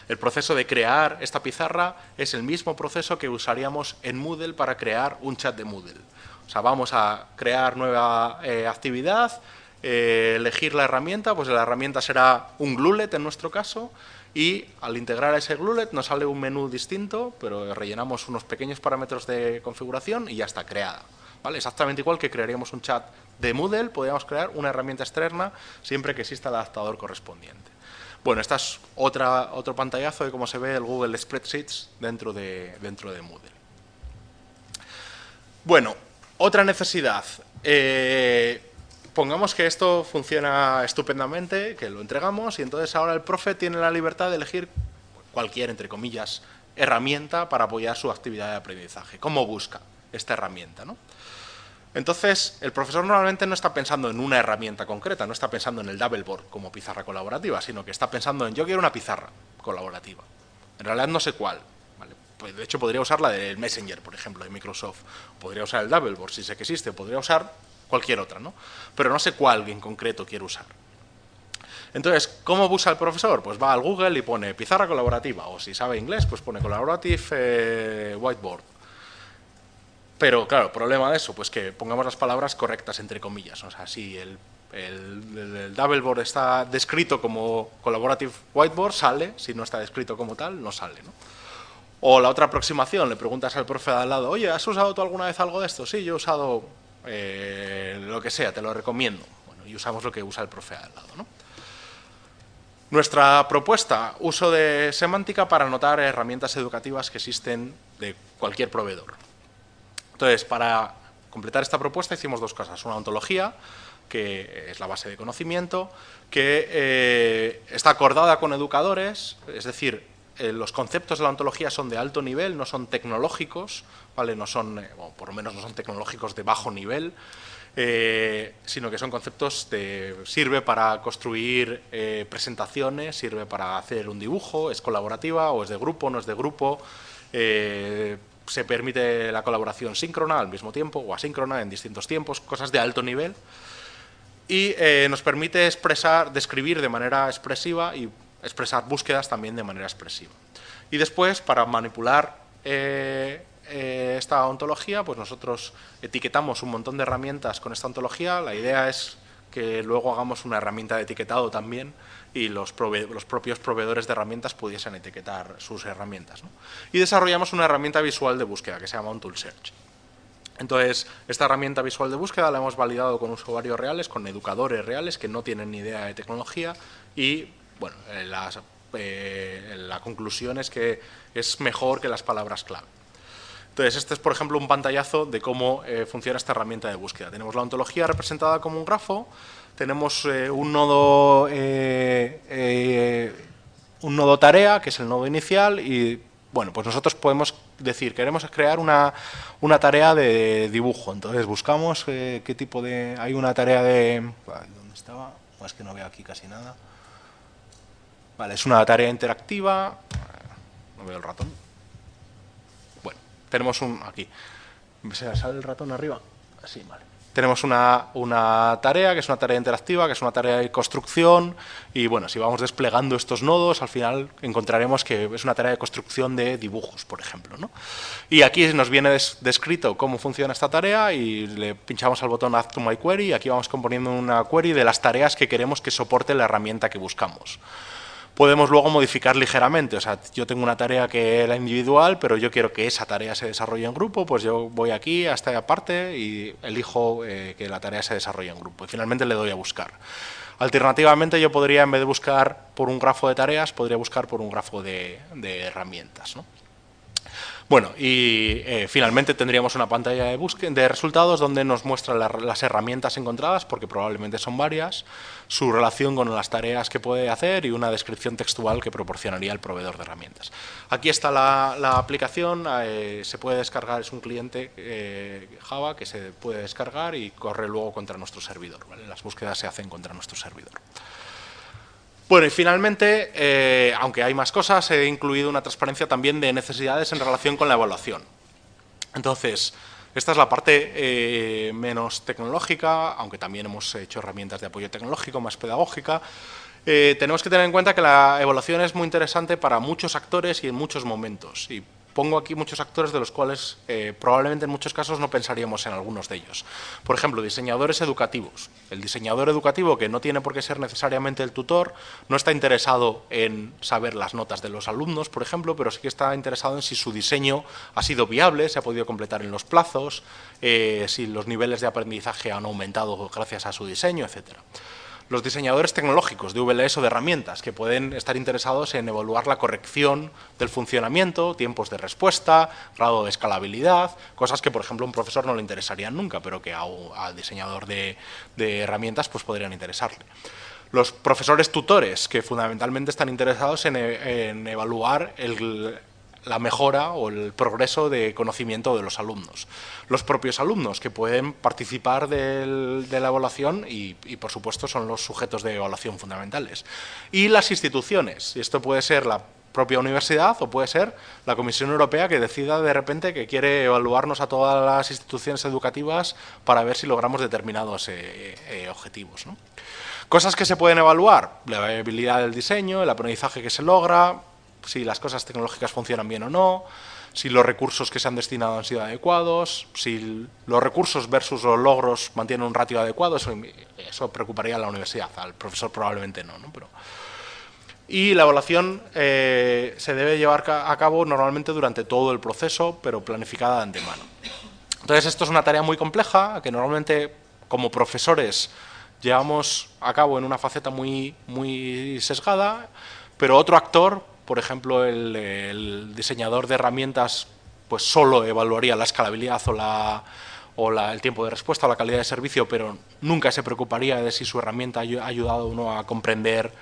El proceso de crear esta pizarra es el mismo proceso que usaríamos en Moodle para crear un chat de Moodle. O sea, vamos a crear nueva actividad, elegir la herramienta, pues la herramienta será un Gluelet en nuestro caso, y al integrar ese Gluelet nos sale un menú distinto, pero rellenamos unos pequeños parámetros de configuración y ya está creada. ¿Vale? Exactamente igual que crearíamos un chat de Moodle, podríamos crear una herramienta externa siempre que exista el adaptador correspondiente. Bueno, esta es otro pantallazo de cómo se ve el Google Spreadsheets dentro de Moodle. Bueno, otra necesidad. Pongamos que esto funciona estupendamente, que lo entregamos y entonces ahora el profe tiene la libertad de elegir cualquier, entre comillas, herramienta para apoyar su actividad de aprendizaje. ¿Cómo busca esta herramienta, ¿no? Entonces, el profesor normalmente no está pensando en una herramienta concreta, no está pensando en el Doubleboard como pizarra colaborativa, sino que está pensando en yo quiero una pizarra colaborativa. En realidad no sé cuál. ¿Vale? Pues de hecho podría usar la del Messenger, por ejemplo, de Microsoft. Podría usar el Doubleboard, si sé que existe, podría usar cualquier otra, ¿no? Pero no sé cuál en concreto quiero usar. Entonces, ¿cómo busca el profesor? Pues va al Google y pone pizarra colaborativa, o si sabe inglés, pues pone Collaborative Whiteboard. Pero, claro, el problema de eso, pues que pongamos las palabras correctas, entre comillas. O sea, si el Doubleboard está descrito como Collaborative Whiteboard, sale. Si no está descrito como tal, no sale, ¿no? O la otra aproximación, le preguntas al profe de al lado, oye, ¿has usado tú alguna vez algo de esto? Sí, yo he usado lo que sea, te lo recomiendo. Bueno, y usamos lo que usa el profe de al lado, ¿no? Nuestra propuesta, uso de semántica para anotar herramientas educativas que existen de cualquier proveedor. Entonces, para completar esta propuesta hicimos dos cosas. Una ontología, que es la base de conocimiento, que está acordada con educadores, es decir, los conceptos de la ontología son de alto nivel, no son tecnológicos, ¿vale? No son, o por lo menos no son tecnológicos de bajo nivel, sino que son conceptos sirve para construir presentaciones, sirve para hacer un dibujo, es colaborativa o es de grupo, no es de grupo, se permite la colaboración síncrona al mismo tiempo o asíncrona en distintos tiempos, cosas de alto nivel, y nos permite describir de manera expresiva y expresar búsquedas también de manera expresiva. Y después, para manipular esta ontología, pues nosotros etiquetamos un montón de herramientas con esta ontología. La idea es que luego hagamos una herramienta de etiquetado también y los propios proveedores de herramientas pudiesen etiquetar sus herramientas, ¿no? Y desarrollamos una herramienta visual de búsqueda que se llama OnToolSearch. Entonces, esta herramienta visual de búsqueda la hemos validado con usuarios reales, con educadores reales que no tienen ni idea de tecnología y, bueno, la conclusión es que es mejor que las palabras clave. Entonces, este es, por ejemplo, un pantallazo de cómo funciona esta herramienta de búsqueda. Tenemos la ontología representada como un grafo, tenemos un nodo tarea, que es el nodo inicial, y Bueno, pues nosotros podemos decir, queremos crear una tarea de dibujo. Entonces buscamos qué tipo de... Hay una tarea de... ¿Dónde estaba? Es que no veo aquí casi nada. Vale, es una tarea interactiva. No veo el ratón. Bueno, tenemos aquí. ¿Se sale el ratón arriba? Así, vale. Tenemos una tarea, que es una tarea interactiva, que es una tarea de construcción, y bueno, si vamos desplegando estos nodos, al final encontraremos que es una tarea de construcción de dibujos, por ejemplo, ¿no? Y aquí nos viene descrito cómo funciona esta tarea, y le pinchamos al botón Add to my query, y aquí vamos componiendo una query de las tareas que queremos que soporte la herramienta que buscamos. Podemos luego modificar ligeramente, o sea, yo tengo una tarea que era individual, pero yo quiero que esa tarea se desarrolle en grupo, pues yo voy aquí a esta parte y elijo que la tarea se desarrolle en grupo y finalmente le doy a buscar. Alternativamente yo podría, en vez de buscar por un grafo de tareas, podría buscar por un grafo de herramientas, ¿no? Bueno, y finalmente tendríamos una pantalla de resultados donde nos muestra las herramientas encontradas, porque probablemente son varias, su relación con las tareas que puede hacer y una descripción textual que proporcionaría el proveedor de herramientas. Aquí está la aplicación, se puede descargar, es un cliente Java que se puede descargar y corre luego contra nuestro servidor, ¿vale? Las búsquedas se hacen contra nuestro servidor. Bueno, y finalmente, aunque hay más cosas, he incluido una transparencia también de necesidades en relación con la evaluación. Entonces, esta es la parte menos tecnológica, aunque también hemos hecho herramientas de apoyo tecnológico, más pedagógica. Tenemos que tener en cuenta que la evaluación es muy interesante para muchos actores y en muchos momentos. Y pongo aquí muchos actores de los cuales probablemente en muchos casos no pensaríamos en algunos de ellos. Por ejemplo, diseñadores educativos. El diseñador educativo, que no tiene por qué ser necesariamente el tutor, no está interesado en saber las notas de los alumnos, por ejemplo, pero sí que está interesado en si su diseño ha sido viable, se ha podido completar en los plazos, si los niveles de aprendizaje han aumentado gracias a su diseño, etcétera. Los diseñadores tecnológicos de VLS o de herramientas que pueden estar interesados en evaluar la corrección del funcionamiento, tiempos de respuesta, grado de escalabilidad, cosas que por ejemplo a un profesor no le interesarían nunca, pero que al diseñador de herramientas pues podrían interesarle. Los profesores tutores, que fundamentalmente están interesados en evaluar la mejora o el progreso de conocimiento de los alumnos. Los propios alumnos, que pueden participar de la evaluación y, por supuesto, son los sujetos de evaluación fundamentales. Y las instituciones, y esto puede ser la propia universidad o puede ser la Comisión Europea que decida de repente que quiere evaluarnos a todas las instituciones educativas para ver si logramos determinados objetivos, ¿no? Cosas que se pueden evaluar: la viabilidad del diseño, el aprendizaje que se logra, si las cosas tecnológicas funcionan bien o no, si los recursos que se han destinado han sido adecuados, si los recursos versus los logros mantienen un ratio adecuado. Eso preocuparía a la universidad, al profesor probablemente no, ¿no? Y la evaluación se debe llevar a cabo normalmente durante todo el proceso, pero planificada de antemano. Entonces, esto es una tarea muy compleja que normalmente como profesores llevamos a cabo en una faceta muy sesgada, pero otro actor, por ejemplo, el diseñador de herramientas, pues solo evaluaría la escalabilidad el tiempo de respuesta o la calidad de servicio, pero nunca se preocuparía de si su herramienta ha ayudado o no a comprender,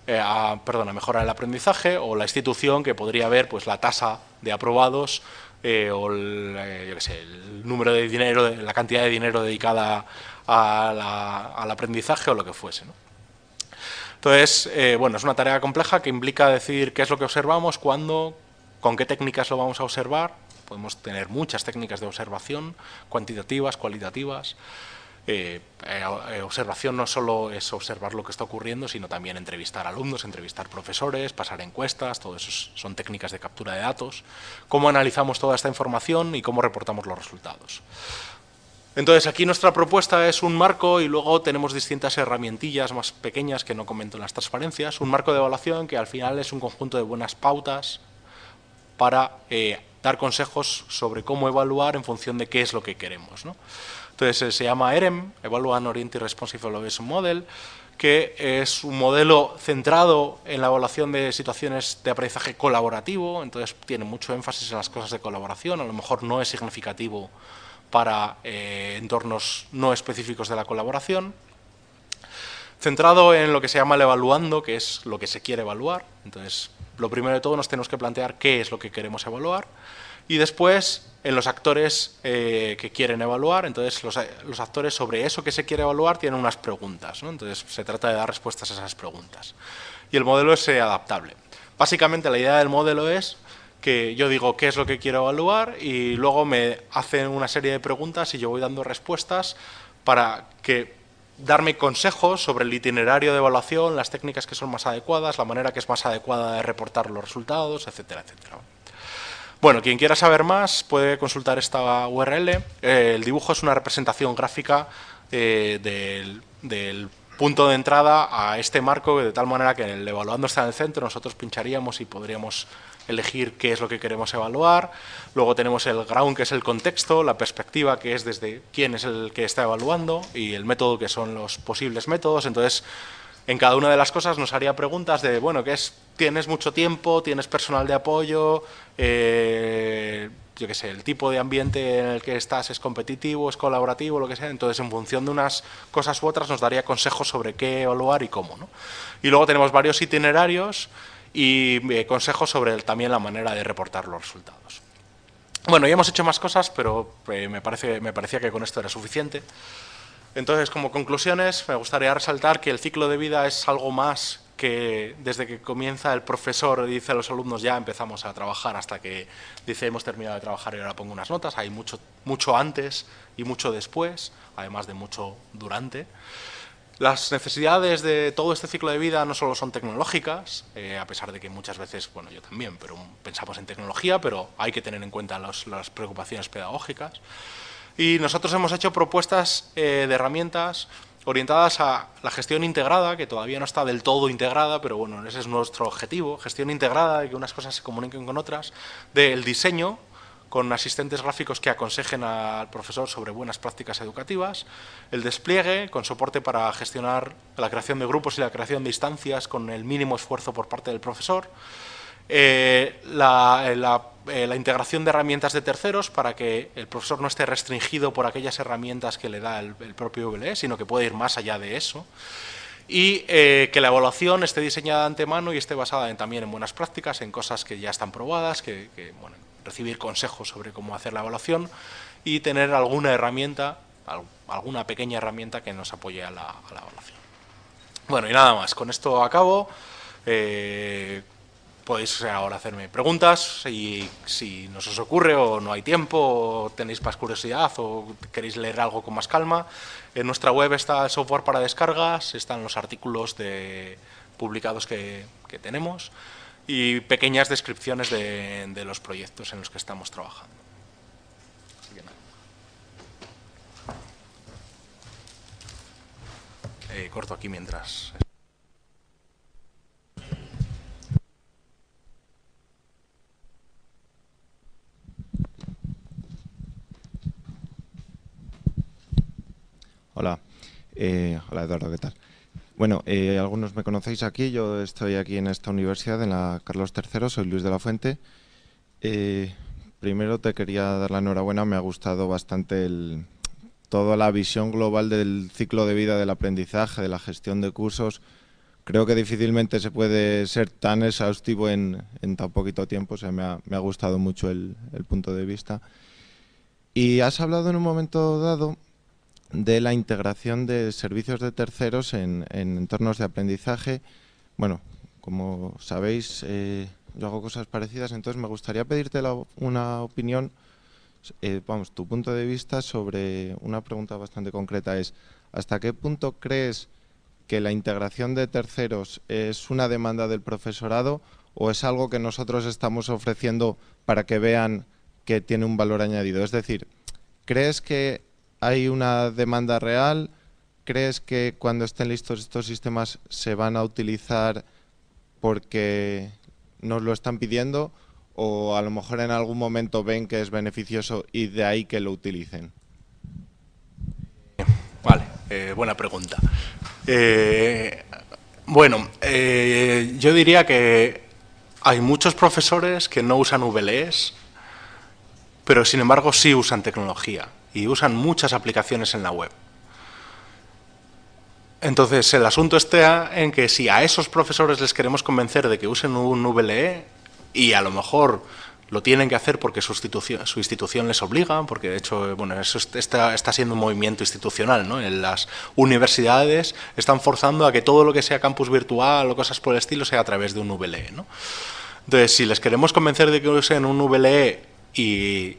a mejorar el aprendizaje, o la institución, que podría ver pues la tasa de aprobados o el número de dinero, la cantidad de dinero dedicada al aprendizaje o lo que fuese, ¿no? Entonces, bueno, es una tarea compleja que implica decir qué es lo que observamos, cuándo, con qué técnicas lo vamos a observar. Podemos tener muchas técnicas de observación, cuantitativas, cualitativas. Observación no solo es observar lo que está ocurriendo, sino también entrevistar alumnos, entrevistar profesores, pasar encuestas. Todo eso son técnicas de captura de datos. Cómo analizamos toda esta información y cómo reportamos los resultados. Entonces, aquí nuestra propuesta es un marco y luego tenemos distintas herramientillas más pequeñas que no comento en las transparencias. Un marco de evaluación que al final es un conjunto de buenas pautas para dar consejos sobre cómo evaluar en función de qué es lo que queremos, ¿no? Entonces, se llama EREM, Evaluation Oriented Responsive Evaluation Model, que es un modelo centrado en la evaluación de situaciones de aprendizaje colaborativo. Entonces, tiene mucho énfasis en las cosas de colaboración. A lo mejor no es significativo para entornos no específicos de la colaboración, centrado en lo que se llama el evaluando, que es lo que se quiere evaluar. Entonces, lo primero de todo nos tenemos que plantear qué es lo que queremos evaluar y después en los actores que quieren evaluar, entonces los actores sobre eso que se quiere evaluar tienen unas preguntas, ¿no? Entonces se trata de dar respuestas a esas preguntas. Y el modelo es adaptable. Básicamente la idea del modelo es que yo digo qué es lo que quiero evaluar y luego me hacen una serie de preguntas y yo voy dando respuestas para darme consejos sobre el itinerario de evaluación, las técnicas que son más adecuadas, la manera que es más adecuada de reportar los resultados, etcétera, etcétera. Bueno, quien quiera saber más puede consultar esta URL. El dibujo es una representación gráfica del punto de entrada a este marco, de tal manera que el evaluando está en el centro, nosotros pincharíamos y podríamos elegir qué es lo que queremos evaluar. Luego tenemos el ground, que es el contexto, la perspectiva, que es desde quién es el que está evaluando, y el método, que son los posibles métodos. Entonces, en cada una de las cosas nos haría preguntas de, bueno, ¿qué es? ¿Tienes mucho tiempo? ¿Tienes personal de apoyo? Yo qué sé, el tipo de ambiente en el que estás es competitivo, es colaborativo, lo que sea. Entonces, en función de unas cosas u otras, nos daría consejos sobre qué evaluar y cómo, ¿no? Y luego tenemos varios itinerarios y consejos sobre también la manera de reportar los resultados. Bueno, ya hemos hecho más cosas, pero me parecía que con esto era suficiente. Entonces, como conclusiones, me gustaría resaltar que el ciclo de vida es algo más que desde que comienza el profesor y dice a los alumnos ya empezamos a trabajar hasta que dice hemos terminado de trabajar y ahora pongo unas notas. Hay mucho antes y mucho después, además de mucho durante. Las necesidades de todo este ciclo de vida no solo son tecnológicas, a pesar de que muchas veces, bueno, yo también, pero pensamos en tecnología, pero hay que tener en cuenta las preocupaciones pedagógicas. Y nosotros hemos hecho propuestas de herramientas orientadas a la gestión integrada, que todavía no está del todo integrada, pero bueno, ese es nuestro objetivo, gestión integrada, de que unas cosas se comuniquen con otras, del diseño, con asistentes gráficos que aconsejen al profesor sobre buenas prácticas educativas, el despliegue, con soporte para gestionar la creación de grupos y la creación de instancias con el mínimo esfuerzo por parte del profesor, la integración de herramientas de terceros para que el profesor no esté restringido por aquellas herramientas que le da el propio VLE, sino que puede ir más allá de eso. Y que la evaluación esté diseñada de antemano y esté basada también en buenas prácticas, en cosas que ya están probadas, bueno, recibir consejos sobre cómo hacer la evaluación y tener alguna herramienta, alguna pequeña herramienta que nos apoye a la evaluación. Bueno, y nada más, con esto acabo. Podéis ahora hacerme preguntas y si no se os ocurre o no hay tiempo o tenéis más curiosidad o queréis leer algo con más calma. En nuestra web está el software para descargas, están los artículos publicados que tenemos y pequeñas descripciones de los proyectos en los que estamos trabajando. Así que nada. Corto aquí mientras... Hola, hola Eduardo, ¿qué tal? Bueno, algunos me conocéis aquí, yo estoy aquí en esta universidad, en la Carlos III, soy Luis de la Fuente. Primero te quería dar la enhorabuena, me ha gustado bastante toda la visión global del ciclo de vida del aprendizaje, de la gestión de cursos. Creo que difícilmente se puede ser tan exhaustivo en tan poquito tiempo, o sea, me ha gustado mucho el punto de vista. Y has hablado en un momento dado de la integración de servicios de terceros en entornos de aprendizaje. Bueno, como sabéis, yo hago cosas parecidas, entonces me gustaría pedirte una opinión, vamos, tu punto de vista sobre una pregunta bastante concreta, es ¿hasta qué punto crees que la integración de terceros es una demanda del profesorado o es algo que nosotros estamos ofreciendo para que vean que tiene un valor añadido? Es decir, ¿crees que hay una demanda real? ¿Crees que cuando estén listos estos sistemas se van a utilizar porque nos lo están pidiendo o a lo mejor en algún momento ven que es beneficioso y de ahí que lo utilicen? Vale, buena pregunta. Bueno, yo diría que hay muchos profesores que no usan VLEs, pero sin embargo sí usan tecnología y usan muchas aplicaciones en la web. Entonces, el asunto está en que si a esos profesores les queremos convencer de que usen un VLE y a lo mejor lo tienen que hacer porque su institución les obliga, porque de hecho, bueno, eso está siendo un movimiento institucional, ¿no? En las universidades están forzando a que todo lo que sea campus virtual o cosas por el estilo sea a través de un VLE, ¿no? Entonces, si les queremos convencer de que usen un VLE y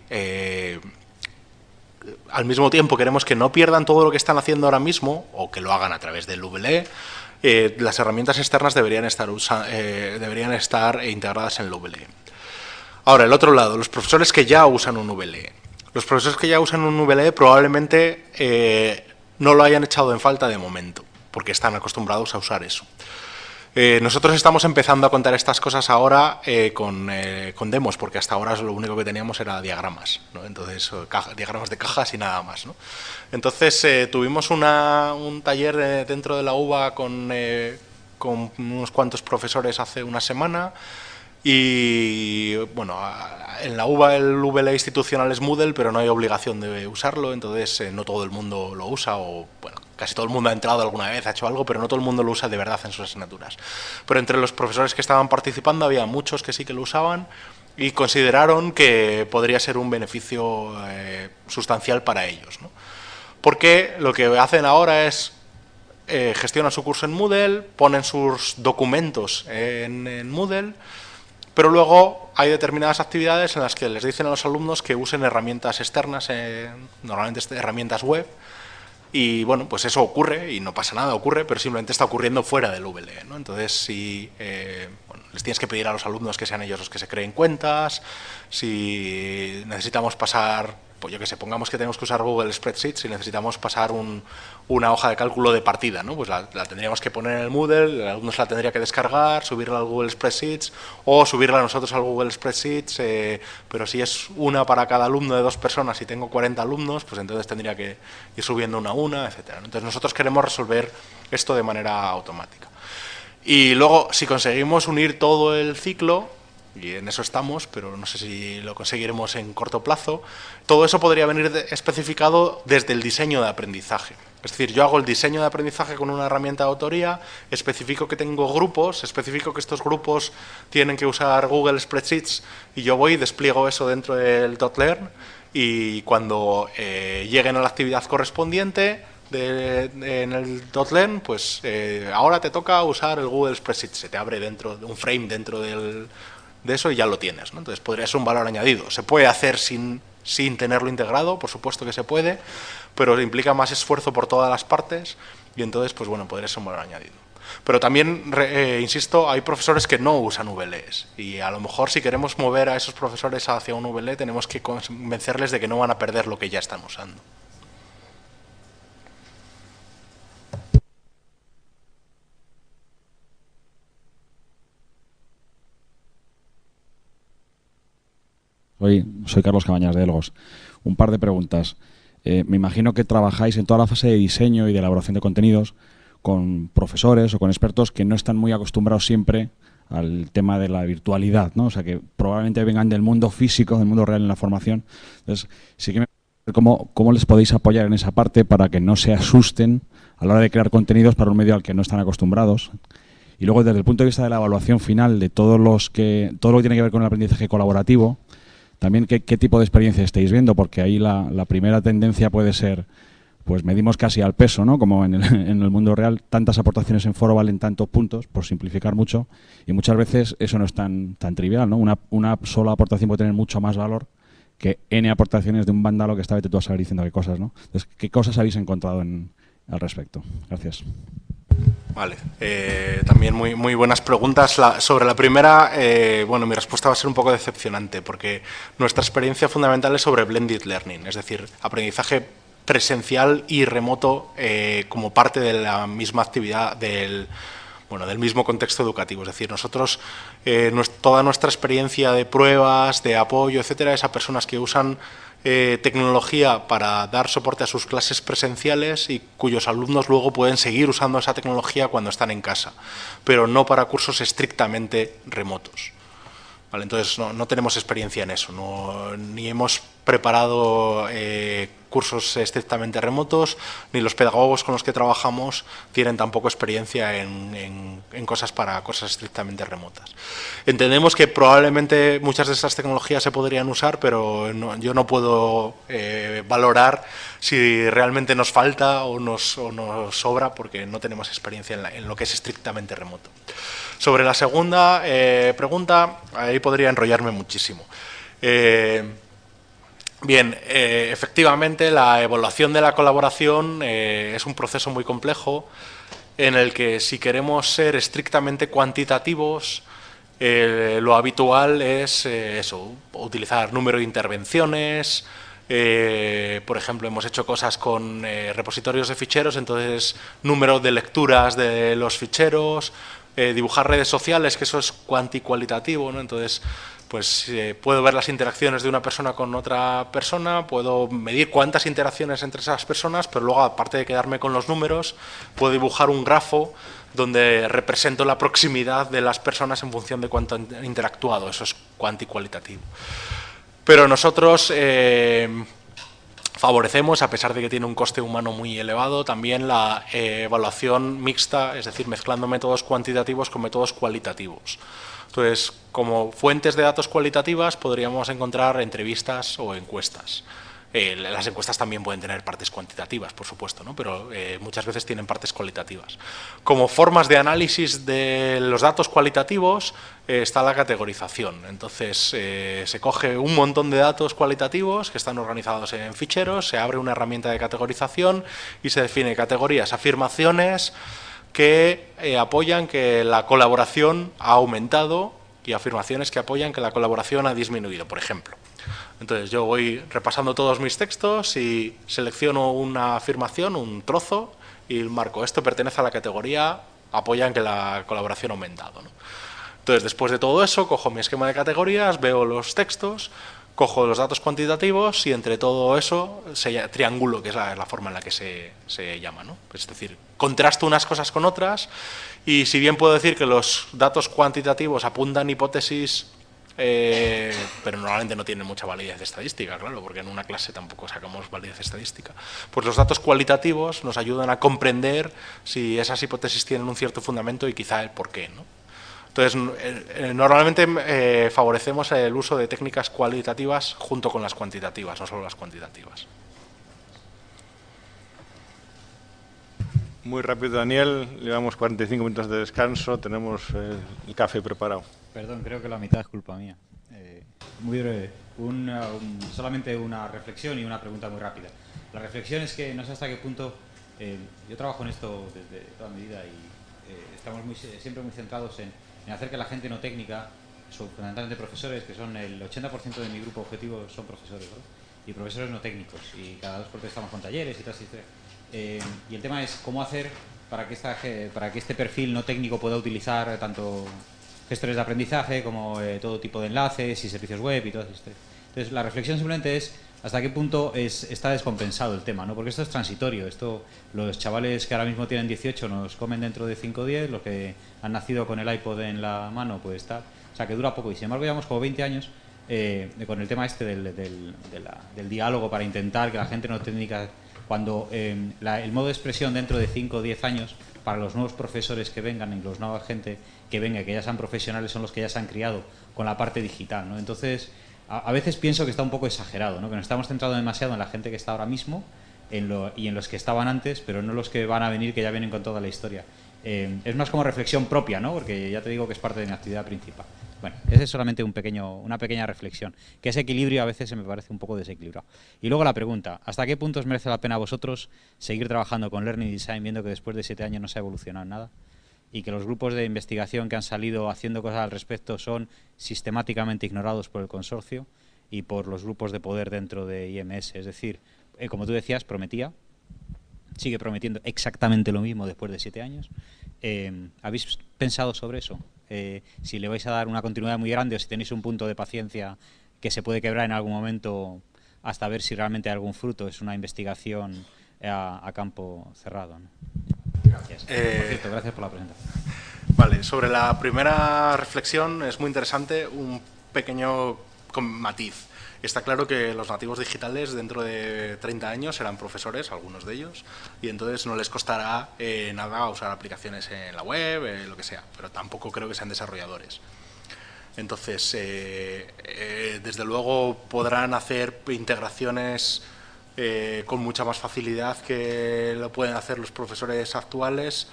al mismo tiempo queremos que no pierdan todo lo que están haciendo ahora mismo, o que lo hagan a través del VLE, las herramientas externas deberían estar integradas en el VLE. Ahora, el otro lado, los profesores que ya usan un VLE. Los profesores que ya usan un VLE probablemente no lo hayan echado en falta de momento, porque están acostumbrados a usar eso. Nosotros estamos empezando a contar estas cosas ahora con demos, porque hasta ahora lo único que teníamos era diagramas, ¿no? Entonces, diagramas de cajas y nada más, ¿no? Entonces, tuvimos un taller dentro de la UBA con unos cuantos profesores hace una semana. Y bueno, en la UBA el VLE institucional es Moodle, pero no hay obligación de usarlo, entonces no todo el mundo lo usa, o bueno, casi todo el mundo ha entrado alguna vez, ha hecho algo, pero no todo el mundo lo usa de verdad en sus asignaturas. Pero entre los profesores que estaban participando había muchos que sí que lo usaban y consideraron que podría ser un beneficio sustancial para ellos, ¿no? Porque lo que hacen ahora es gestionan su curso en Moodle, ponen sus documentos en Moodle, pero luego hay determinadas actividades en las que les dicen a los alumnos que usen herramientas externas, normalmente herramientas web, y bueno, pues eso ocurre y no pasa nada, ocurre, pero simplemente está ocurriendo fuera del VLE, ¿no? Entonces, si bueno, les tienes que pedir a los alumnos que sean ellos los que se creen cuentas, si necesitamos pasar, pues yo que sé, pongamos que tenemos que usar Google Spreadsheets, si necesitamos pasar una hoja de cálculo de partida, ¿no? Pues la tendríamos que poner en el Moodle, el alumno se la tendría que descargar, subirla al Google Spreadsheets o subirla a nosotros al Google Spreadsheets, pero si es una para cada alumno de 2 personas y tengo 40 alumnos, pues entonces tendría que ir subiendo una a una, etcétera. Entonces nosotros queremos resolver esto de manera automática. Y luego, si conseguimos unir todo el ciclo, y en eso estamos, pero no sé si lo conseguiremos en corto plazo, todo eso podría venir especificado desde el diseño de aprendizaje. Es decir, yo hago el diseño de aprendizaje con una herramienta de autoría, especifico que tengo grupos, especifico que estos grupos tienen que usar Google Spreadsheets y yo voy y despliego eso dentro del .learn y cuando lleguen a la actividad correspondiente en el .learn, pues ahora te toca usar el Google Spreadsheet, se te abre dentro de un frame dentro de eso y ya lo tienes, ¿no? Entonces podría ser un valor añadido. Se puede hacer sin tenerlo integrado, por supuesto que se puede, pero implica más esfuerzo por todas las partes y entonces, pues bueno, podría ser un valor añadido. Pero también, insisto, hay profesores que no usan VLEs y a lo mejor si queremos mover a esos profesores hacia un VLE tenemos que convencerles de que no van a perder lo que ya están usando. Soy Carlos Cabañas de Elgos. Un par de preguntas. Me imagino que trabajáis en toda la fase de diseño y de elaboración de contenidos con profesores o con expertos que no están muy acostumbrados siempre al tema de la virtualidad, ¿no? O sea, que probablemente vengan del mundo físico, del mundo real en la formación. Entonces, sí que me ¿cómo les podéis apoyar en esa parte para que no se asusten a la hora de crear contenidos para un medio al que no están acostumbrados? Y luego, desde el punto de vista de la evaluación final de todo lo que tiene que ver con el aprendizaje colaborativo, también qué tipo de experiencia estáis viendo, porque ahí la primera tendencia puede ser, pues medimos casi al peso, ¿no? Como en el mundo real, tantas aportaciones en foro valen tantos puntos, por simplificar mucho, y muchas veces eso no es tan trivial, ¿no? Una sola aportación puede tener mucho más valor que N aportaciones de un vándalo que está vete tú a saber diciendo qué cosas, ¿no? Entonces, ¿qué cosas habéis encontrado al respecto? Gracias. Vale, también muy buenas preguntas. Sobre la primera, bueno, mi respuesta va a ser un poco decepcionante porque nuestra experiencia fundamental es sobre blended learning, es decir, aprendizaje presencial y remoto como parte de la misma actividad del mismo contexto educativo. Es decir, nosotros, toda nuestra experiencia de pruebas, de apoyo, etcétera, es a personas que usan tecnología para dar soporte a sus clases presenciales y cuyos alumnos luego pueden seguir usando esa tecnología cuando están en casa, pero no para cursos estrictamente remotos. ¿vale? Entonces no tenemos experiencia en eso, ni hemos preparado cursos estrictamente remotos, ni los pedagogos con los que trabajamos tienen tampoco experiencia en cosas para cosas estrictamente remotas. Entendemos que probablemente muchas de estas tecnologías se podrían usar, pero yo no puedo valorar si realmente nos falta o nos sobra, porque no tenemos experiencia en lo que es estrictamente remoto. Sobre la segunda pregunta, ahí podría enrollarme muchísimo. Bien, efectivamente la evaluación de la colaboración es un proceso muy complejo en el que si queremos ser estrictamente cuantitativos, lo habitual es utilizar número de intervenciones. Por ejemplo, hemos hecho cosas con repositorios de ficheros, entonces número de lecturas de los ficheros, dibujar redes sociales, que eso es cuantitativo, ¿no? Entonces, pues puedo ver las interacciones de una persona con otra persona, puedo medir cuántas interacciones entre esas personas, pero luego, aparte de quedarme con los números, puedo dibujar un grafo donde represento la proximidad de las personas en función de cuánto han interactuado. Eso es cuantitativo. Pero nosotros favorecemos, a pesar de que tiene un coste humano muy elevado, también la evaluación mixta, es decir, mezclando métodos cuantitativos con métodos cualitativos. Entonces, como fuentes de datos cualitativas podríamos encontrar entrevistas o encuestas. Las encuestas también pueden tener partes cuantitativas, por supuesto, ¿no? Pero muchas veces tienen partes cualitativas. Como formas de análisis de los datos cualitativos está la categorización. Entonces, se coge un montón de datos cualitativos que están organizados en ficheros, se abre una herramienta de categorización y se define categorías, afirmaciones que apoyan que la colaboración ha aumentado y afirmaciones que apoyan que la colaboración ha disminuido, por ejemplo. Entonces yo voy repasando todos mis textos y selecciono una afirmación, un trozo, y marco, esto pertenece a la categoría, apoyan que la colaboración ha aumentado, ¿no? Entonces, después de todo eso, cojo mi esquema de categorías, veo los textos, cojo los datos cuantitativos y entre todo eso triangulo, que es la forma en la que se llama, ¿no? Es decir, contrasto unas cosas con otras y si bien puedo decir que los datos cuantitativos apuntan hipótesis, pero normalmente no tienen mucha validez estadística, claro, porque en una clase tampoco sacamos validez estadística. Pues los datos cualitativos nos ayudan a comprender si esas hipótesis tienen un cierto fundamento y quizá el por qué, ¿no? Entonces, normalmente favorecemos el uso de técnicas cualitativas junto con las cuantitativas, no solo las cuantitativas. Muy rápido, Daniel. Llevamos 45 minutos de descanso. Tenemos el café preparado. Perdón, creo que la mitad es culpa mía. Muy breve. Solamente una reflexión y una pregunta muy rápida. La reflexión es que no sé hasta qué punto... yo trabajo en esto desde toda mi vida y estamos siempre muy centrados en hacer que la gente no técnica, fundamentalmente profesores, que son el 80% de mi grupo objetivo son profesores, ¿no? Y profesores no técnicos. Y cada 2 por 3 estamos con talleres y tal. Y el tema es cómo hacer para que este perfil no técnico pueda utilizar tanto gestores de aprendizaje como todo tipo de enlaces y servicios web y todo esto. Entonces, la reflexión simplemente es hasta qué punto está descompensado el tema, ¿no? Porque esto es transitorio. Los chavales que ahora mismo tienen 18 nos comen dentro de 5 o 10, los que han nacido con el iPod en la mano, pues está. O sea, que dura poco. Y sin embargo, llevamos como 20 años con el tema este del diálogo para intentar que la gente no técnica... Cuando el modo de expresión dentro de 5 o 10 años para los nuevos profesores que vengan y los nueva gente que venga, que ya sean profesionales, son los que ya se han criado con la parte digital, ¿no? Entonces, a veces pienso que está un poco exagerado, ¿no? Que nos estamos centrando demasiado en la gente que está ahora mismo y en los que estaban antes, pero no los que van a venir, que ya vienen con toda la historia. Es más como reflexión propia, ¿no? Porque ya te digo que es parte de mi actividad principal. Bueno, ese es solamente una pequeña reflexión, que ese equilibrio a veces se me parece un poco desequilibrado. Y luego la pregunta, ¿hasta qué punto os merece la pena a vosotros seguir trabajando con Learning Design viendo que después de 7 años no se ha evolucionado en nada? Y que los grupos de investigación que han salido haciendo cosas al respecto son sistemáticamente ignorados por el consorcio y por los grupos de poder dentro de IMS. Es decir, como tú decías, sigue prometiendo exactamente lo mismo después de 7 años. ¿Habéis pensado sobre eso? Si le vais a dar una continuidad muy grande o si tenéis un punto de paciencia que se puede quebrar en algún momento hasta ver si realmente hay algún fruto. Es una investigación a campo cerrado, ¿no? Gracias. Por cierto, gracias por la presentación. Vale, sobre la primera reflexión es muy interesante. Un pequeño matiz. Está claro que los nativos digitales dentro de 30 años serán profesores, algunos de ellos, y entonces no les costará nada usar aplicaciones en la web, lo que sea, pero tampoco creo que sean desarrolladores. Entonces, desde luego podrán hacer integraciones con mucha más facilidad que lo pueden hacer los profesores actuales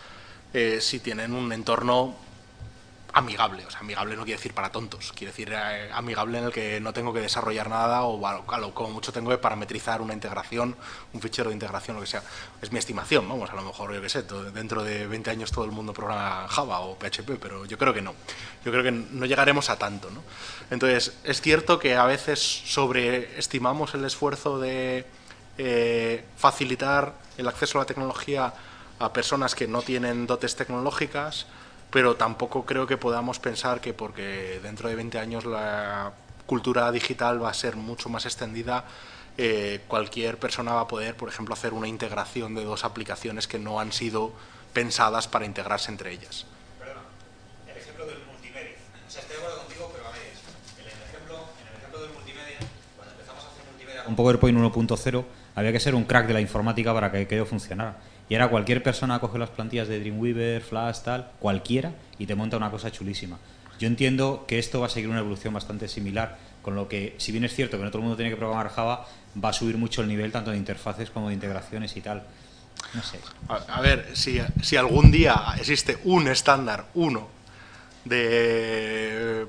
si tienen un entorno amigable. O sea, amigable no quiere decir para tontos, quiere decir amigable en el que no tengo que desarrollar nada o como mucho tengo que parametrizar una integración, un fichero de integración, lo que sea. Es mi estimación, vamos, a lo mejor, yo qué sé, dentro de 20 años todo el mundo programa Java o PHP, pero yo creo que no. Yo creo que no llegaremos a tanto, ¿no? Entonces, es cierto que a veces sobreestimamos el esfuerzo de facilitar el acceso a la tecnología a personas que no tienen dotes tecnológicas, pero tampoco creo que podamos pensar que porque dentro de 20 años la cultura digital va a ser mucho más extendida, cualquier persona va a poder, por ejemplo, hacer una integración de dos aplicaciones que no han sido pensadas para integrarse entre ellas. Perdona, el ejemplo del multimedia. O sea, estoy de acuerdo contigo, pero a ver, en el ejemplo del multimedia, cuando empezamos a hacer multimedia con PowerPoint 1.0, había que ser un crack de la informática para que aquello funcionara. Y ahora cualquier persona coge las plantillas de Dreamweaver, Flash, tal, cualquiera, y te monta una cosa chulísima. Yo entiendo que esto va a seguir una evolución bastante similar, con lo que, si bien es cierto que no todo el mundo tiene que programar Java, va a subir mucho el nivel tanto de interfaces como de integraciones y tal. No sé. A ver, si algún día existe un estándar, de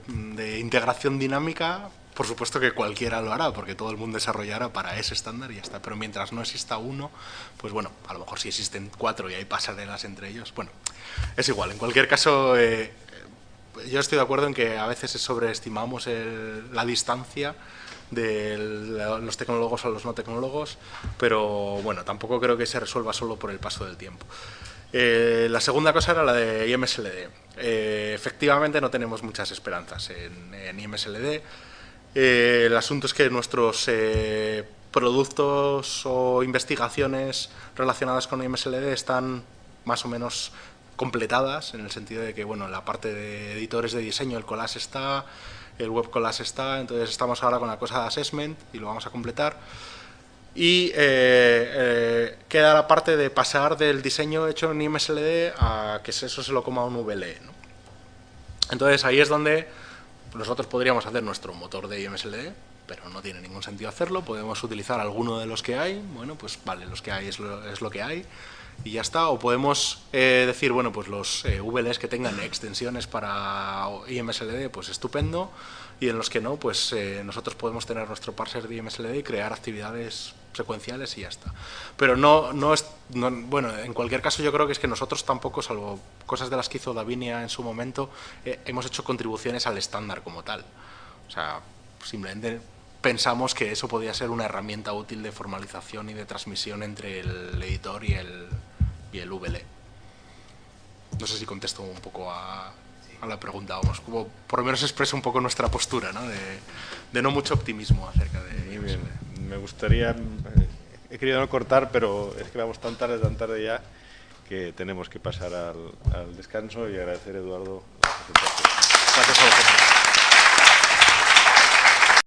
integración dinámica, por supuesto que cualquiera lo hará, porque todo el mundo desarrollará para ese estándar y ya está. Pero mientras no exista uno, pues bueno, a lo mejor si existen 4 y hay pasarelas entre ellos, bueno, es igual. En cualquier caso, yo estoy de acuerdo en que a veces sobreestimamos la distancia de los tecnólogos a los no tecnólogos, pero bueno, tampoco creo que se resuelva solo por el paso del tiempo. La segunda cosa era la de IMSLD. Efectivamente no tenemos muchas esperanzas en IMSLD. El asunto es que nuestros productos o investigaciones relacionadas con IMSLD están más o menos completadas, en el sentido de que, bueno, la parte de editores de diseño, el collage está, el web collage está, entonces estamos ahora con la cosa de assessment y lo vamos a completar. Y queda la parte de pasar del diseño hecho en IMSLD a que eso se lo coma un VLE, ¿no? Entonces ahí es donde nosotros podríamos hacer nuestro motor de IMSLD, pero no tiene ningún sentido hacerlo. Podemos utilizar alguno de los que hay, bueno, pues vale, los que hay es lo que hay y ya está. O podemos decir, bueno, pues los VLEs que tengan extensiones para IMSLD, pues estupendo, y en los que no, pues nosotros podemos tener nuestro parser de IMSLD y crear actividades secuenciales y ya está. Pero bueno, en cualquier caso yo creo que es que nosotros tampoco, salvo cosas de las que hizo Davinia en su momento, hemos hecho contribuciones al estándar como tal. O sea, simplemente pensamos que eso podía ser una herramienta útil de formalización y de transmisión entre el editor y el VLE. No sé si contesto un poco a la pregunta, vamos, como por lo menos expresa un poco nuestra postura, ¿no? De no mucho optimismo acerca de IMSLD. Me gustaría, he querido no cortar, pero es que vamos tan tarde ya, que tenemos que pasar al descanso y agradecer a Eduardo la presentación.